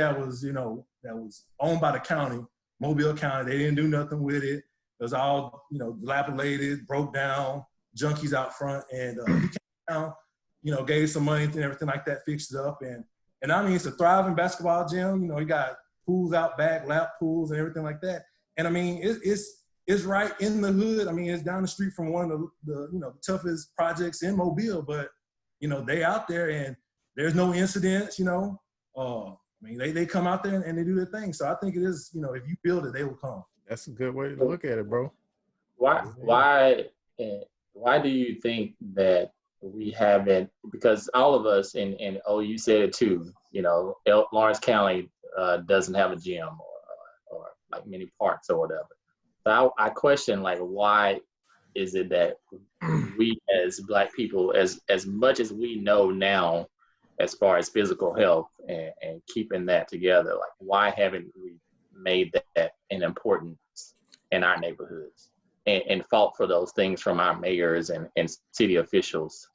that was owned by the county, Mobile County. They didn't do nothing with it. It was all, dilapidated, broke down, junkies out front. And he came down, gave some money and everything like that, fixed it up. And I mean, it's a thriving basketball gym. He got pools out back, lap pools and everything like that. And I mean, it's right in the hood. I mean, it's down the street from one of the toughest projects in Mobile, but they out there and there's no incidents, I mean, they come out there and they do their thing. So I think it is, if you build it, they will come. That's a good way to look at it, bro. Why do you think that we haven't, because all of us and you said it too, Lawrence County doesn't have a gym or like many parks or whatever. So I question, like, why is it that we as Black people, as much as we know now as far as physical health and keeping that together, like, why haven't we made that an importance in our neighborhoods and fought for those things from our mayors and city officials?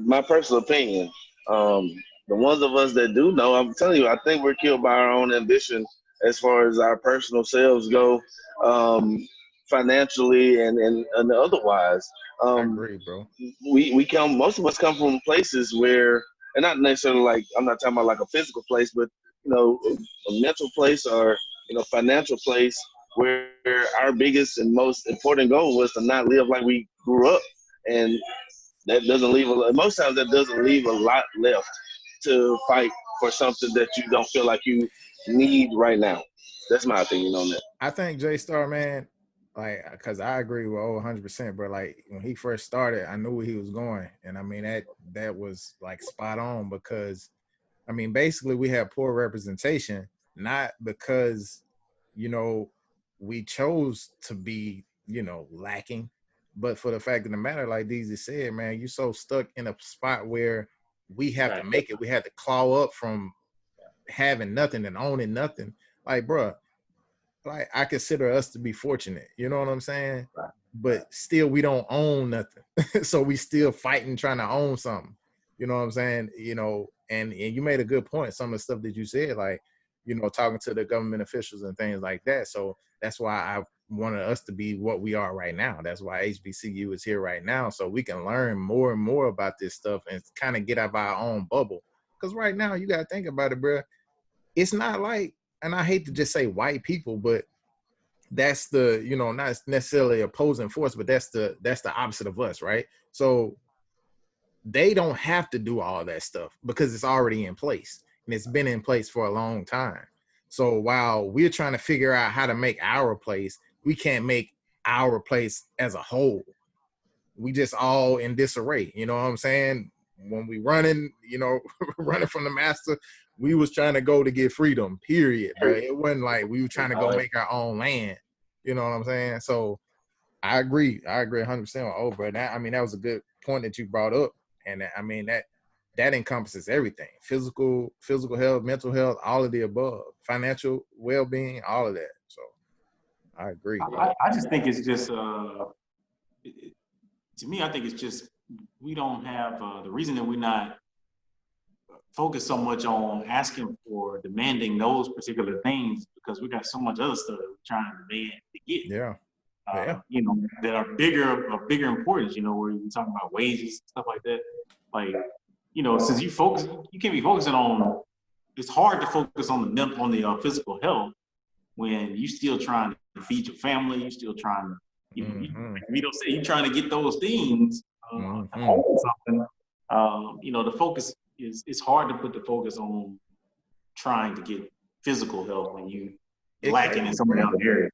My personal opinion, the ones of us that do know, I'm telling you, I think we're killed by our own ambition as far as our personal selves go, financially and otherwise. I agree, bro. Most of us come from places where, and not necessarily like, I'm not talking about like a physical place, but a mental place or financial place where our biggest and most important goal was to not live like we grew up, and that doesn't leave most times that doesn't leave a lot left to fight for something that you don't feel like you need right now. That's my opinion on that. I think J Star, man, like, because I agree with 100%, bro. Like, when he first started, I knew where he was going, and I mean that was like spot on, because I mean, basically we have poor representation, not because we chose to be lacking, but for the fact of the matter, like DZ said, man, you so stuck in a spot where we have to make it. We had to claw up from having nothing and owning nothing. Like, bro, like, I consider us to be fortunate, you know what I'm saying? Right. But still, we don't own nothing. So we still fighting, trying to own something. You know what I'm saying? And you made a good point. Some of the stuff that you said, like, talking to the government officials and things like that. So that's why I wanted us to be what we are right now. That's why HBCU is here right now. So we can learn more and more about this stuff and kind of get out of our own bubble. Because right now, you got to think about it, bro. It's not like, and I hate to just say white people, but that's the, not necessarily opposing force, but that's the opposite of us, right? So they don't have to do all that stuff because it's already in place, and it's been in place for a long time. So while we're trying to figure out how to make our place, we can't make our place as a whole. We just all in disarray, you know what I'm saying? When we running, running from the master, we was trying to go to get freedom, period. But it wasn't like we were trying to go make our own land. You know what I'm saying? So I agree 100% with bro. That was a good point that you brought up. And I mean, that encompasses everything: physical health, mental health, all of the above, financial well-being, all of that. So I agree. I just think it's just, to me, I think it's just, we don't have the reason that we're not focused so much on asking for demanding those particular things because we got so much other stuff that we're trying to demand to get. Yeah. You know, that are of bigger importance, you know, where you're talking about wages, stuff like that. Like, you know, since you can't be focusing on, it's hard to focus on the physical health when you still trying to feed your family, you still trying to, you know, like we don't say you're trying to get those things, hold something. You know, the focus it's hard to put the focus on trying to get physical health when you lacking in some of the other areas.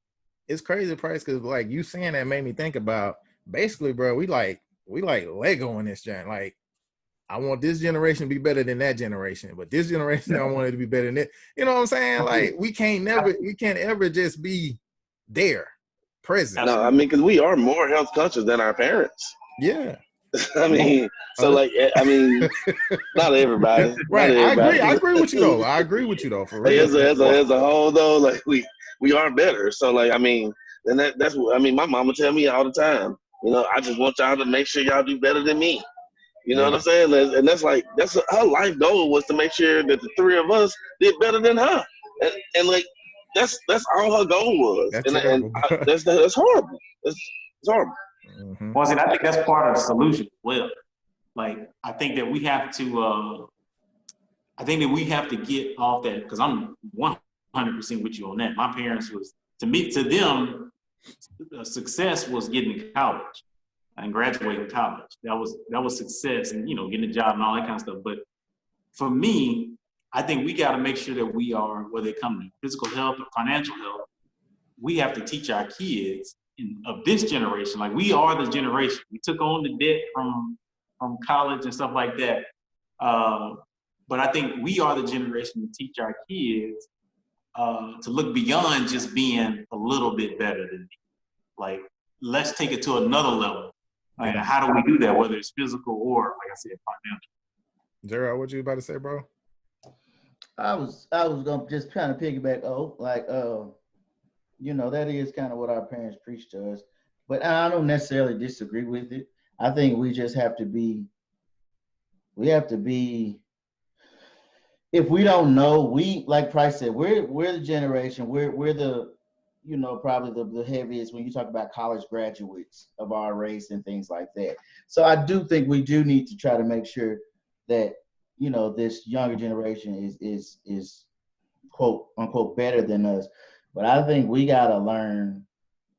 It's crazy, Price, because like you saying that made me think about basically, bro. We like Lego in this joint. Like, I want this generation to be better than that generation, but this generation I want it to be better than it. You know what I'm saying? Like, we can't ever just be there, present. No, I mean, because we are more health conscious than our parents. Yeah. I mean, so like, I mean, not everybody. Right. Not everybody. I agree with you though. For real. As a whole though, like we are better. So like, I mean, and that's what I mean. My mama tell me all the time. You know, I just want y'all to make sure y'all do better than me. You know what I'm saying? And that's her life goal was to make sure that the three of us did better than her. And like, that's all her goal was. That's horrible. It's horrible. Well, see, I think that's part of the solution as well. Like, I think that we have to get off that, because I'm 100% with you on that. My parents to them, success was getting to college and graduating college. That was success, and, you know, getting a job and all that kind of stuff. But for me, I think we got to make sure that we are, whether it comes to physical health or financial health, we have to teach our kids of this generation. Like, we are the generation. We took on the debt from college and stuff like that. But I think we are the generation to teach our kids to look beyond just being a little bit better than me. Like, let's take it to another level. Like, how do we do that, whether it's physical or, like I said, financial? Gerald, what you about to say, bro? I was gonna just kind of piggyback. You know, that is kind of what our parents preach to us, but I don't necessarily disagree with it. I think we just have to be. If we don't know, like Price said, we're the generation. We're the, you know, probably the heaviest when you talk about college graduates of our race and things like that. So I do think we do need to try to make sure that, you know, this younger generation is quote unquote better than us. But I think we got to learn.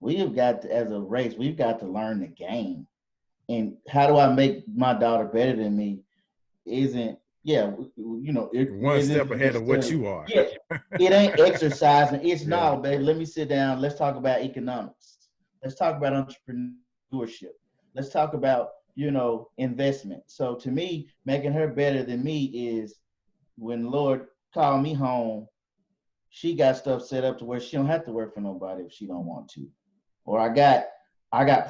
As a race, we've got to learn the game. And how do I make my daughter better than me? You know, one step ahead of what you are. Yeah, it ain't exercising. It's no, baby. Let me sit down. Let's talk about economics. Let's talk about entrepreneurship. Let's talk about, you know, investment. So to me, making her better than me is when Lord called me home, she got stuff set up to where she don't have to work for nobody if she don't want to. Or I got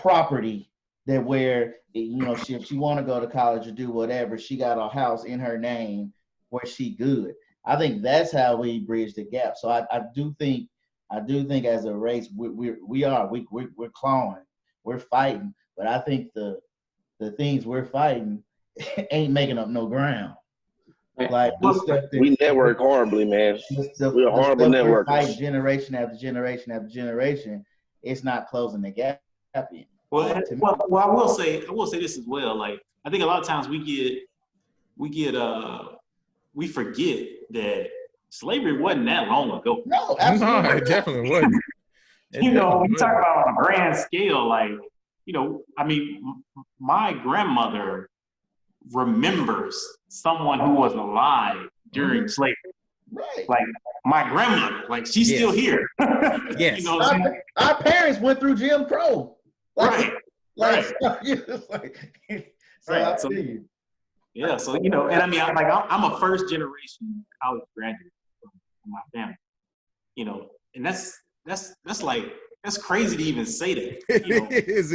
property that where, you know, if she want to go to college or do whatever, she got a house in her name where she good. I think that's how we bridge the gap. So I do think as a race we're clawing, we're fighting, but I think the things we're fighting ain't making up no ground. Like we network horribly, man. We're horrible networkers. Fighting generation after generation after generation. It's not closing the gap in. Well, I will say this as well. Like, I think a lot of times we forget that slavery wasn't that long ago. No, absolutely. No, it definitely wasn't. You know, we talk about on a grand scale, like, you know, I mean, my grandmother remembers someone who was alive during slavery. Right. Like, my grandmother, like, she's still here. Yes. You know, our parents went through Jim Crow. Right. Right. So, yeah. So, you know, and I mean, I'm a first generation college graduate from my family, you know, and that's crazy to even say that. You know? It is.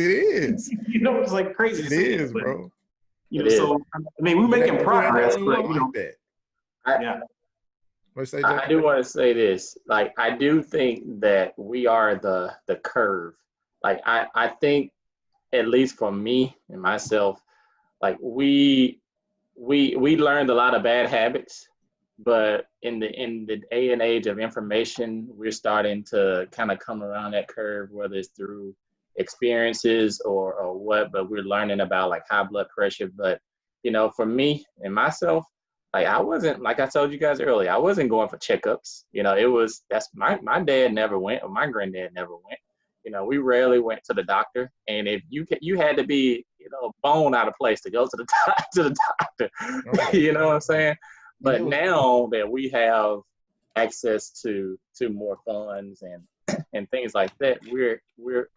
You know, it's like crazy to say it is, that, bro. You know, so I mean, we're making progress, but you know, I I do want to say this. Like, I do think that we are the curve. Like, I think, at least for me and myself, like we learned a lot of bad habits, but in the day and age of information, we're starting to kind of come around that curve, whether it's through experiences or what, but we're learning about like high blood pressure. But for me and myself, like I wasn't, like I told you guys earlier, I wasn't going for checkups. That's my dad never went, or my granddad never went. We rarely went to the doctor, and if you had to be, bone out of place to go to the to the doctor. Okay. You know what I'm saying? But now that we have access to more funds and things like that,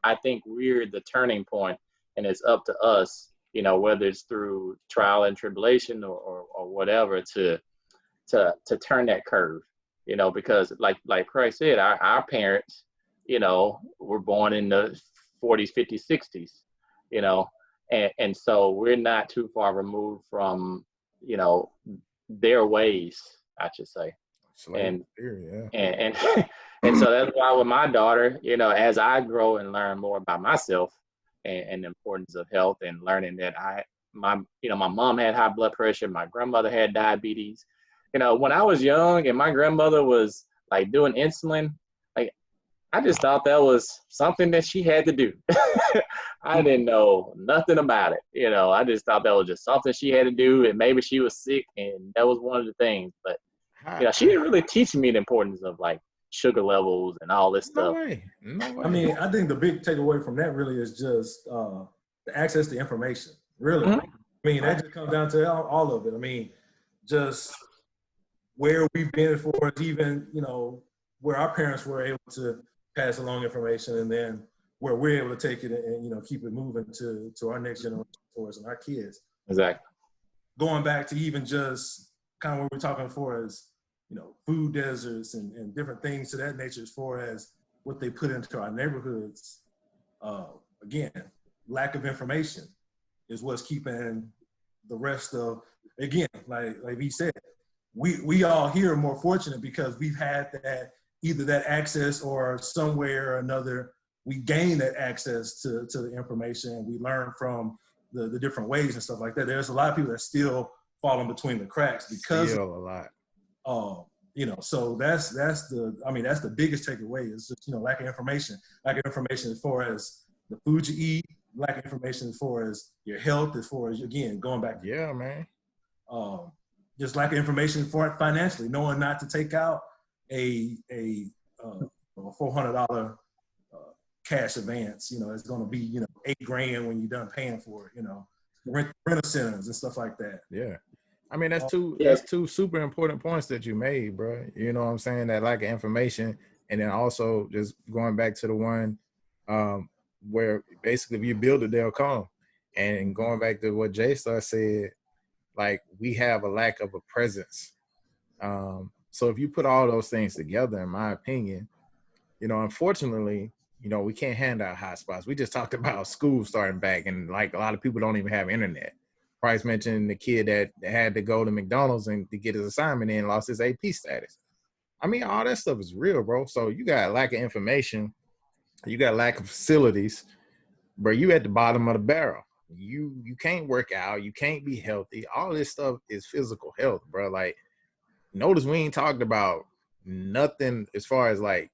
I think we're the turning point, and it's up to us, whether it's through trial and tribulation or whatever, to turn that curve, because like Christ said, our parents, were born in the 40s, 50s, 60s, and so we're not too far removed from, their ways, I should say. And so that's why with my daughter, as I grow and learn more about myself and the importance of health, and learning that my mom had high blood pressure, my grandmother had diabetes. When I was young and my grandmother was like doing insulin, like I just thought that was something that she had to do. I didn't know nothing about it. I just thought that was just something she had to do, and maybe she was sick and that was one of the things. But she didn't really teach me the importance of like sugar levels and all this stuff. No way. I mean, I think the big takeaway from that really is just the access to information. Really. Mm-hmm. I mean, that just comes down to all of it. I mean, just where we've been for us, even, where our parents were able to pass along information, and then where we're able to take it and keep it moving to our next generation for us and our kids. Exactly. Going back to even just kind of what we're talking for as, food deserts and different things to that nature, as far as what they put into our neighborhoods. Again, lack of information is what's keeping the rest of, again, like he said, we all here are more fortunate because we've had either that access, or somewhere or another, we gain that access to the information, and we learn from the different ways and stuff like that. There's a lot of people that still falling between the cracks because a lot. So that's the biggest takeaway is just, lack of information as far as the food you eat, lack of information as far as your health, as far as, again, going back. Yeah, man. Just lack of information for financially, knowing not to take out a $400 cash advance. It's going to be, $8,000 when you're done paying for it, rent a centers and stuff like that. Yeah. I mean, that's two super important points that you made, bro. You know what I'm saying? That lack of information, and then also just going back to the one where basically if you build it, they'll come. And going back to what J-Star said, like, we have a lack of a presence. So if you put all those things together, in my opinion, unfortunately, we can't hand out hotspots. We just talked about school starting back, and like a lot of people don't even have internet. Price mentioned the kid that had to go to McDonald's and to get his assignment in, lost his AP status. I mean, all that stuff is real, bro. So you got lack of information, you got lack of facilities, bro. You at the bottom of the barrel. You can't work out, you can't be healthy. All this stuff is physical health, bro. Like, notice we ain't talked about nothing as far as like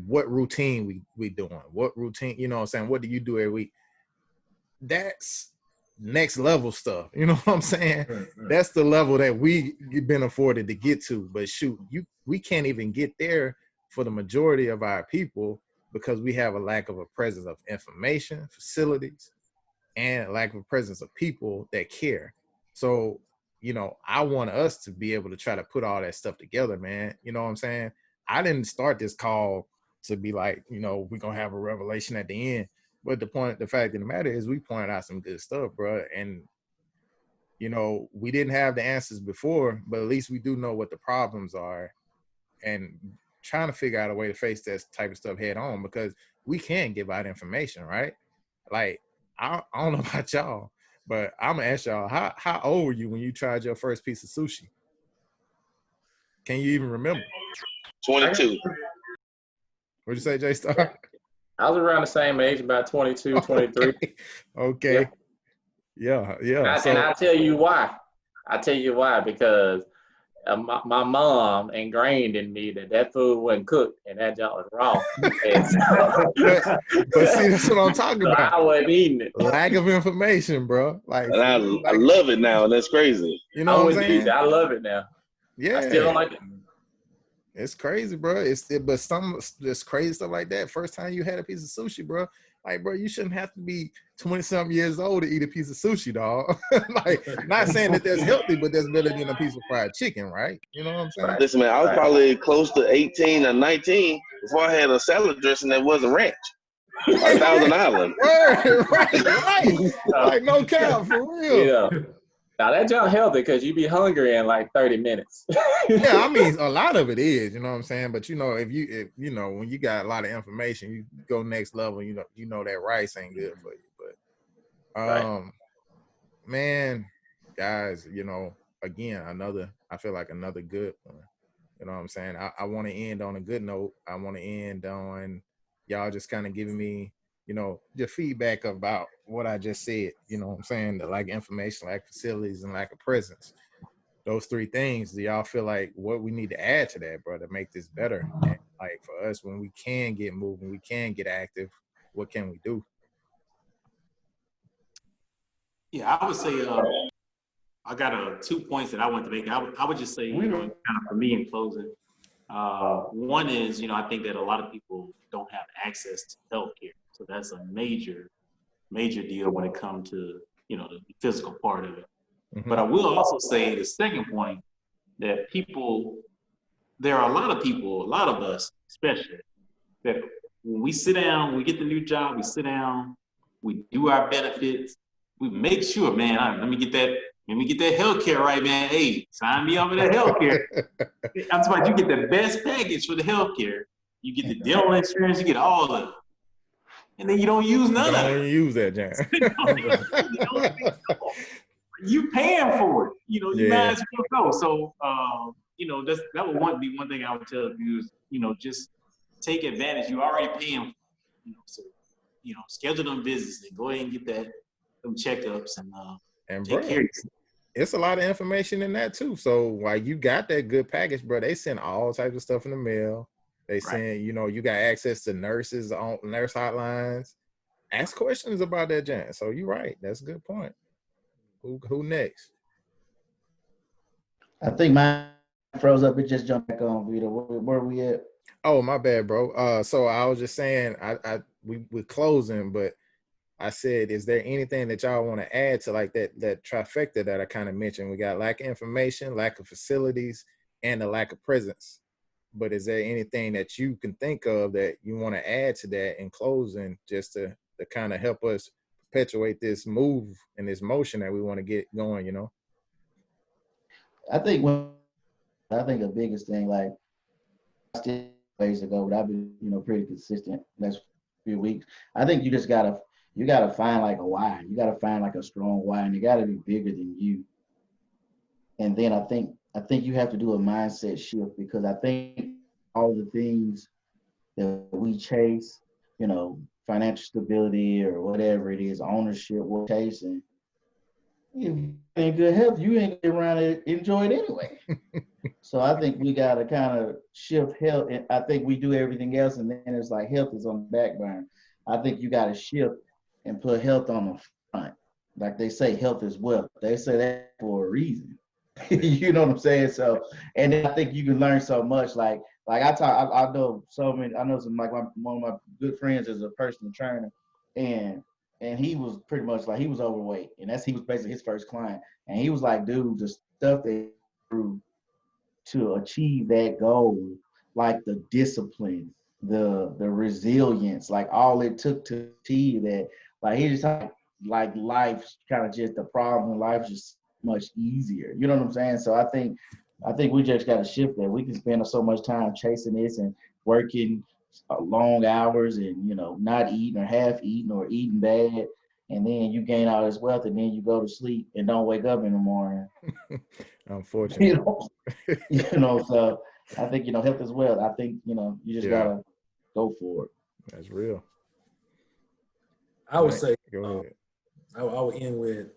what routine we doing, what routine, you know what I'm saying? What do you do every week? That's next level stuff. You know what I'm saying? Right. That's the level that we've been afforded to get to. But shoot, we can't even get there for the majority of our people because we have a lack of a presence of information, facilities, and a lack of a presence of people that care. So, I want us to be able to try to put all that stuff together, man. You know what I'm saying? I didn't start this call to be like, we're going to have a revelation at the end. But the fact of the matter is we pointed out some good stuff, bro. And, we didn't have the answers before, but at least we do know what the problems are, and trying to figure out a way to face that type of stuff head on, because we can give out information, right? Like, I don't know about y'all, but I'm going to ask y'all, how old were you when you tried your first piece of sushi? Can you even remember? 22. What'd you say, J-Star? I was around the same age, about 22, 23. Okay. Yeah. And I tell you why. Because my mom ingrained in me that food wasn't cooked and that junk was raw. but see, that's what I'm talking about. I wasn't eating it. Lack of information, bro. Like, and I love it now, and that's crazy. You know what I'm saying? I love it now. Yeah. I still don't like it. It's crazy, bro. But some this crazy stuff like that. First time you had a piece of sushi, bro. Like, bro, you shouldn't have to be 20-something years old to eat a piece of sushi, dog. Like, not saying that that's healthy, but that's better than a piece of fried chicken, right? You know what I'm saying? Listen, man, I was probably close to 18 or 19 before I had a salad dressing that wasn't ranch. Like Thousand Island. Right. Like, no cap, for real. Yeah. Now that junk healthy because you be hungry in like 30 minutes. Yeah, I mean, a lot of it is, you know what I'm saying? But if you know, when you got a lot of information, you go next level, you know that rice ain't good for you. But man, guys, again, I feel like another good one. You know what I'm saying? I want to end on a good note. I want to end on y'all just kind of giving me, the feedback about what I just said. You know what I'm saying? The lack of information, lack of facilities, and lack of presence. Those three things, do y'all feel like what we need to add to that, bro, to make this better? And like for us, when we can get moving, we can get active, what can we do? Yeah, I would say I got 2 points that I want to make. I would just say, kind of for me in closing, one is, I think that a lot of people don't have access to healthcare. So that's a major deal when it comes to, the physical part of it. Mm-hmm. But I will also say the second point that there are a lot of us especially, that when we sit down, we get the new job, we sit down, we do our benefits, we make sure, man, let me get that healthcare right, man. Hey, sign me up for that healthcare. I'm talking about you get the best package for the healthcare. You get the dental insurance, you get all of it. And then you don't use none of it. Don't use that, Jan. You paying for it. You might as well go. So, that would be one thing I would tell you is, just take advantage. You're already paying, so, schedule them visits and go ahead and get them checkups and take care of yourself. It's a lot of information in that too. So while you got that good package, bro, they send all types of stuff in the mail. They send, you got access to nurse hotlines. Ask questions about that, Jan. So you're right. That's a good point. Who next? I think mine froze up. It just jumped back on, Vito. Where we at? Oh, my bad, bro. So I was just saying, we're closing, but I said, is there anything that y'all want to add to like that trifecta that I kind of mentioned? We got lack of information, lack of facilities, and the lack of presence. But is there anything that you can think of that you want to add to that in closing, just to kind of help us perpetuate this move and this motion that we want to get going, I think the biggest thing, like still ways ago, but I've been, pretty consistent last few weeks. I think you just gotta find like a why. You gotta find like a strong why, and it gotta be bigger than you. And then I think you have to do a mindset shift, because I think all the things that we chase, financial stability or whatever it is, ownership, we're chasing. If you ain't good health, you ain't get around to enjoy it anyway. So I think we gotta kind of shift health, and I think we do everything else, and then it's like health is on the back burner. I think you gotta shift and put health on the front. Like they say, health is wealth. They say that for a reason. You know what I'm saying? So, and then I think you can learn so much. Like I know so many. I know some, like one of my good friends is a personal trainer, and he was pretty much like, he was overweight, and he was basically his first client. And he was like, dude, the stuff they do to achieve that goal, like the discipline, the resilience, like all it took to achieve that. Like he just like life's kind of just the problem, and life's just much easier. You know what I'm saying? So I think we just got to shift that. We can spend so much time chasing this and working long hours and, not eating or half eating or eating bad. And then you gain all this wealth, and then you go to sleep and don't wake up in the morning. Unfortunately. So I think, health is wealth. I think, you just got to go for it. That's real. I would say, go ahead. I would end with,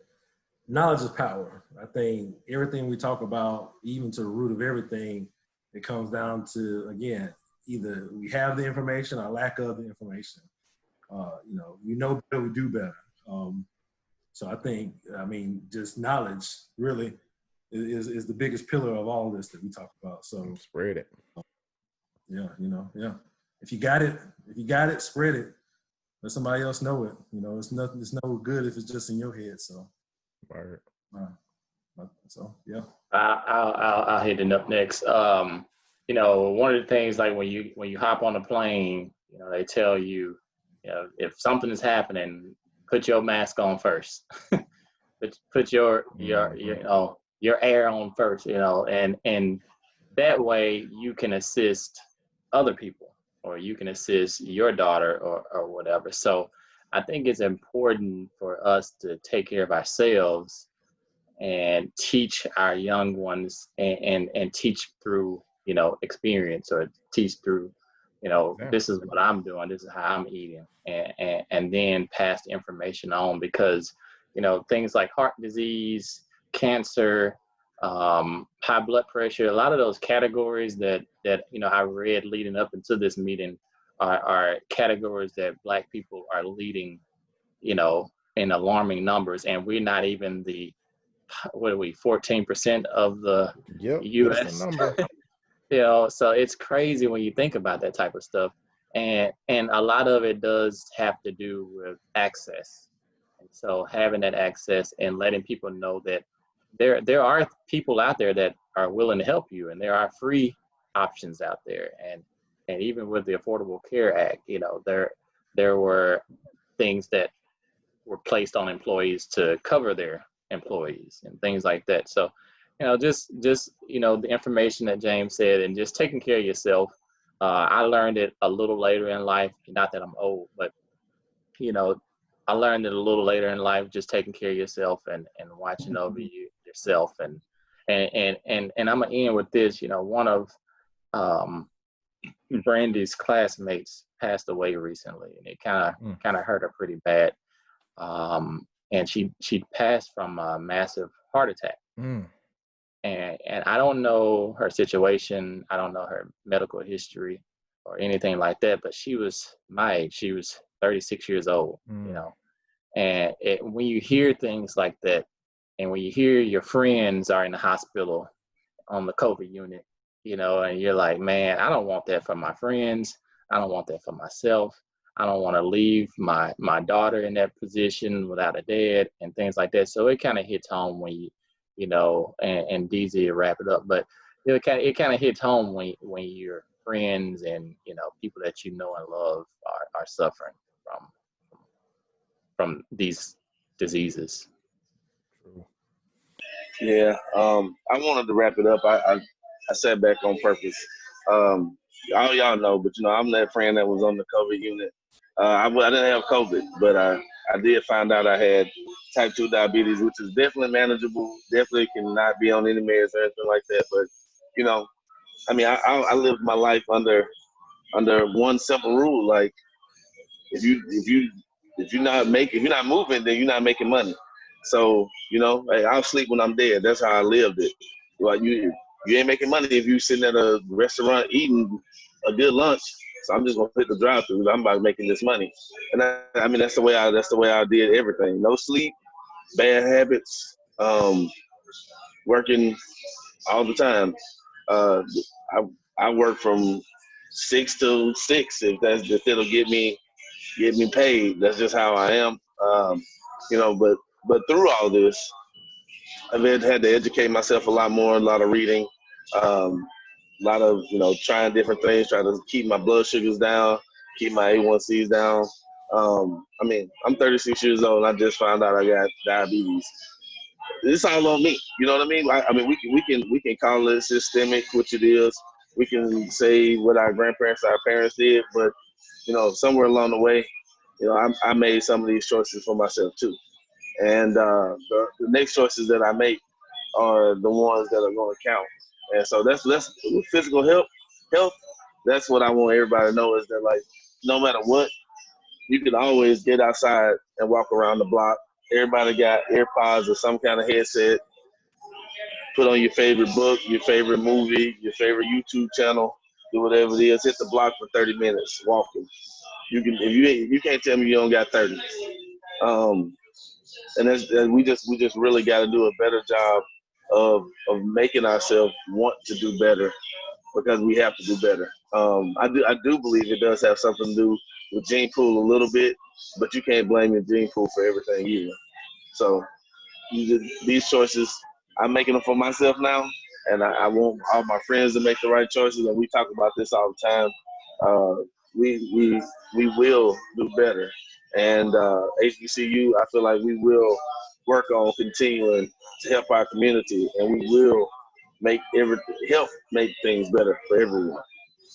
knowledge is power. I think everything we talk about, even to the root of everything, it comes down to, again, either we have the information or lack of the information. We know better, we do better. So I think, just knowledge really is the biggest pillar of all this that we talk about. So spread it. Yeah. If you got it, spread it. Let somebody else know it. It's no good if it's just in your head. So, Right. So yeah. I'll hit it up next. One of the things, like when you hop on a plane, they tell you, if something is happening, put your mask on first. put your air on first, and that way you can assist other people, or you can assist your daughter or whatever. So I think it's important for us to take care of ourselves and teach our young ones and teach through, experience, or teach through, this is what I'm doing, this is how I'm eating, and then pass the information on, because, things like heart disease, cancer, high blood pressure, a lot of those categories that I read leading up into this meeting are categories that Black people are leading, in alarming numbers, and we're not even the 14% of the U.S. That's the number. So it's crazy when you think about that type of stuff, and a lot of it does have to do with access. And so having that access and letting people know that there are people out there that are willing to help you, and there are free options out there, and even with the Affordable Care Act, there were things that were placed on employees to cover their employees and things like that. So, just the information that James said, and just taking care of yourself. I learned it a little later in life. Not that I'm old, but I learned it a little later in life. Just taking care of yourself and watching over yourself. And I'm gonna end with this. One of Brandy's classmates passed away recently, and it kind of hurt her pretty bad. And she passed from a massive heart attack. And I don't know her situation. I don't know her medical history or anything like that, but she was my age. She was 36 years old, And when you hear things like that, and when you hear your friends are in the hospital on the COVID unit, and you're like, man, I don't want that for my friends. I don't want that for myself. I don't want to leave my daughter in that position without a dad and things like that. So it kind of hits home when and DZ will wrap it up, but it kind of hits home when your friends and, people that you know and love are suffering from these diseases. Yeah, I wanted to wrap it up. I sat back on purpose. All y'all know, but I'm that friend that was on the COVID unit. I didn't have COVID, but I did find out I had type 2 diabetes, which is definitely manageable. Definitely cannot be on any meds or anything like that. But I lived my life under one simple rule: like if you're not moving, then you're not making money. So hey, I'll sleep when I'm dead. That's how I lived it. Like you ain't making money if you sitting at a restaurant eating a good lunch. So I'm just gonna hit the drive-through. I'm about making this money, and that's the way I did everything. No sleep, bad habits, working all the time. I work from 6 to 6 if it'll get me paid. That's just how I am. But through all this, I've had to educate myself a lot more, a lot of reading, a lot of, trying different things, trying to keep my blood sugars down, keep my A1Cs down. I'm 36 years old, and I just found out I got diabetes. It's all on me. You know what I mean? We can call it systemic, which it is. We can say what our grandparents, our parents did, but somewhere along the way, I made some of these choices for myself too. And the next choices that I make are the ones that are going to count. And so that's physical health. That's what I want everybody to know, is that, like, no matter what, you can always get outside and walk around the block Everybody got AirPods or some kind of headset. Put on your favorite book, your favorite movie, your favorite YouTube channel. Do whatever it is. Hit the block for 30 minutes walking. You can if you can't tell me you don't got 30. And we just really got to do a better job of making ourselves want to do better because we have to do better. I do believe it does have something to do with gene pool a little bit, but you can't blame your gene pool for everything either. So these choices, I'm making them for myself now, and I want all my friends to make the right choices. And we talk about this all the time. We will do better, and HBCU, I feel like we will work on continuing to help our community, and we will help make things better for everyone.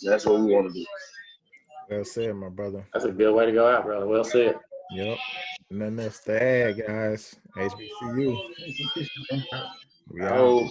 That's what we want to do. Well said, my brother. That's a good way to go out, brother. Well said. Yep. Nothing else to add, guys. HBCU. HBCU. We out.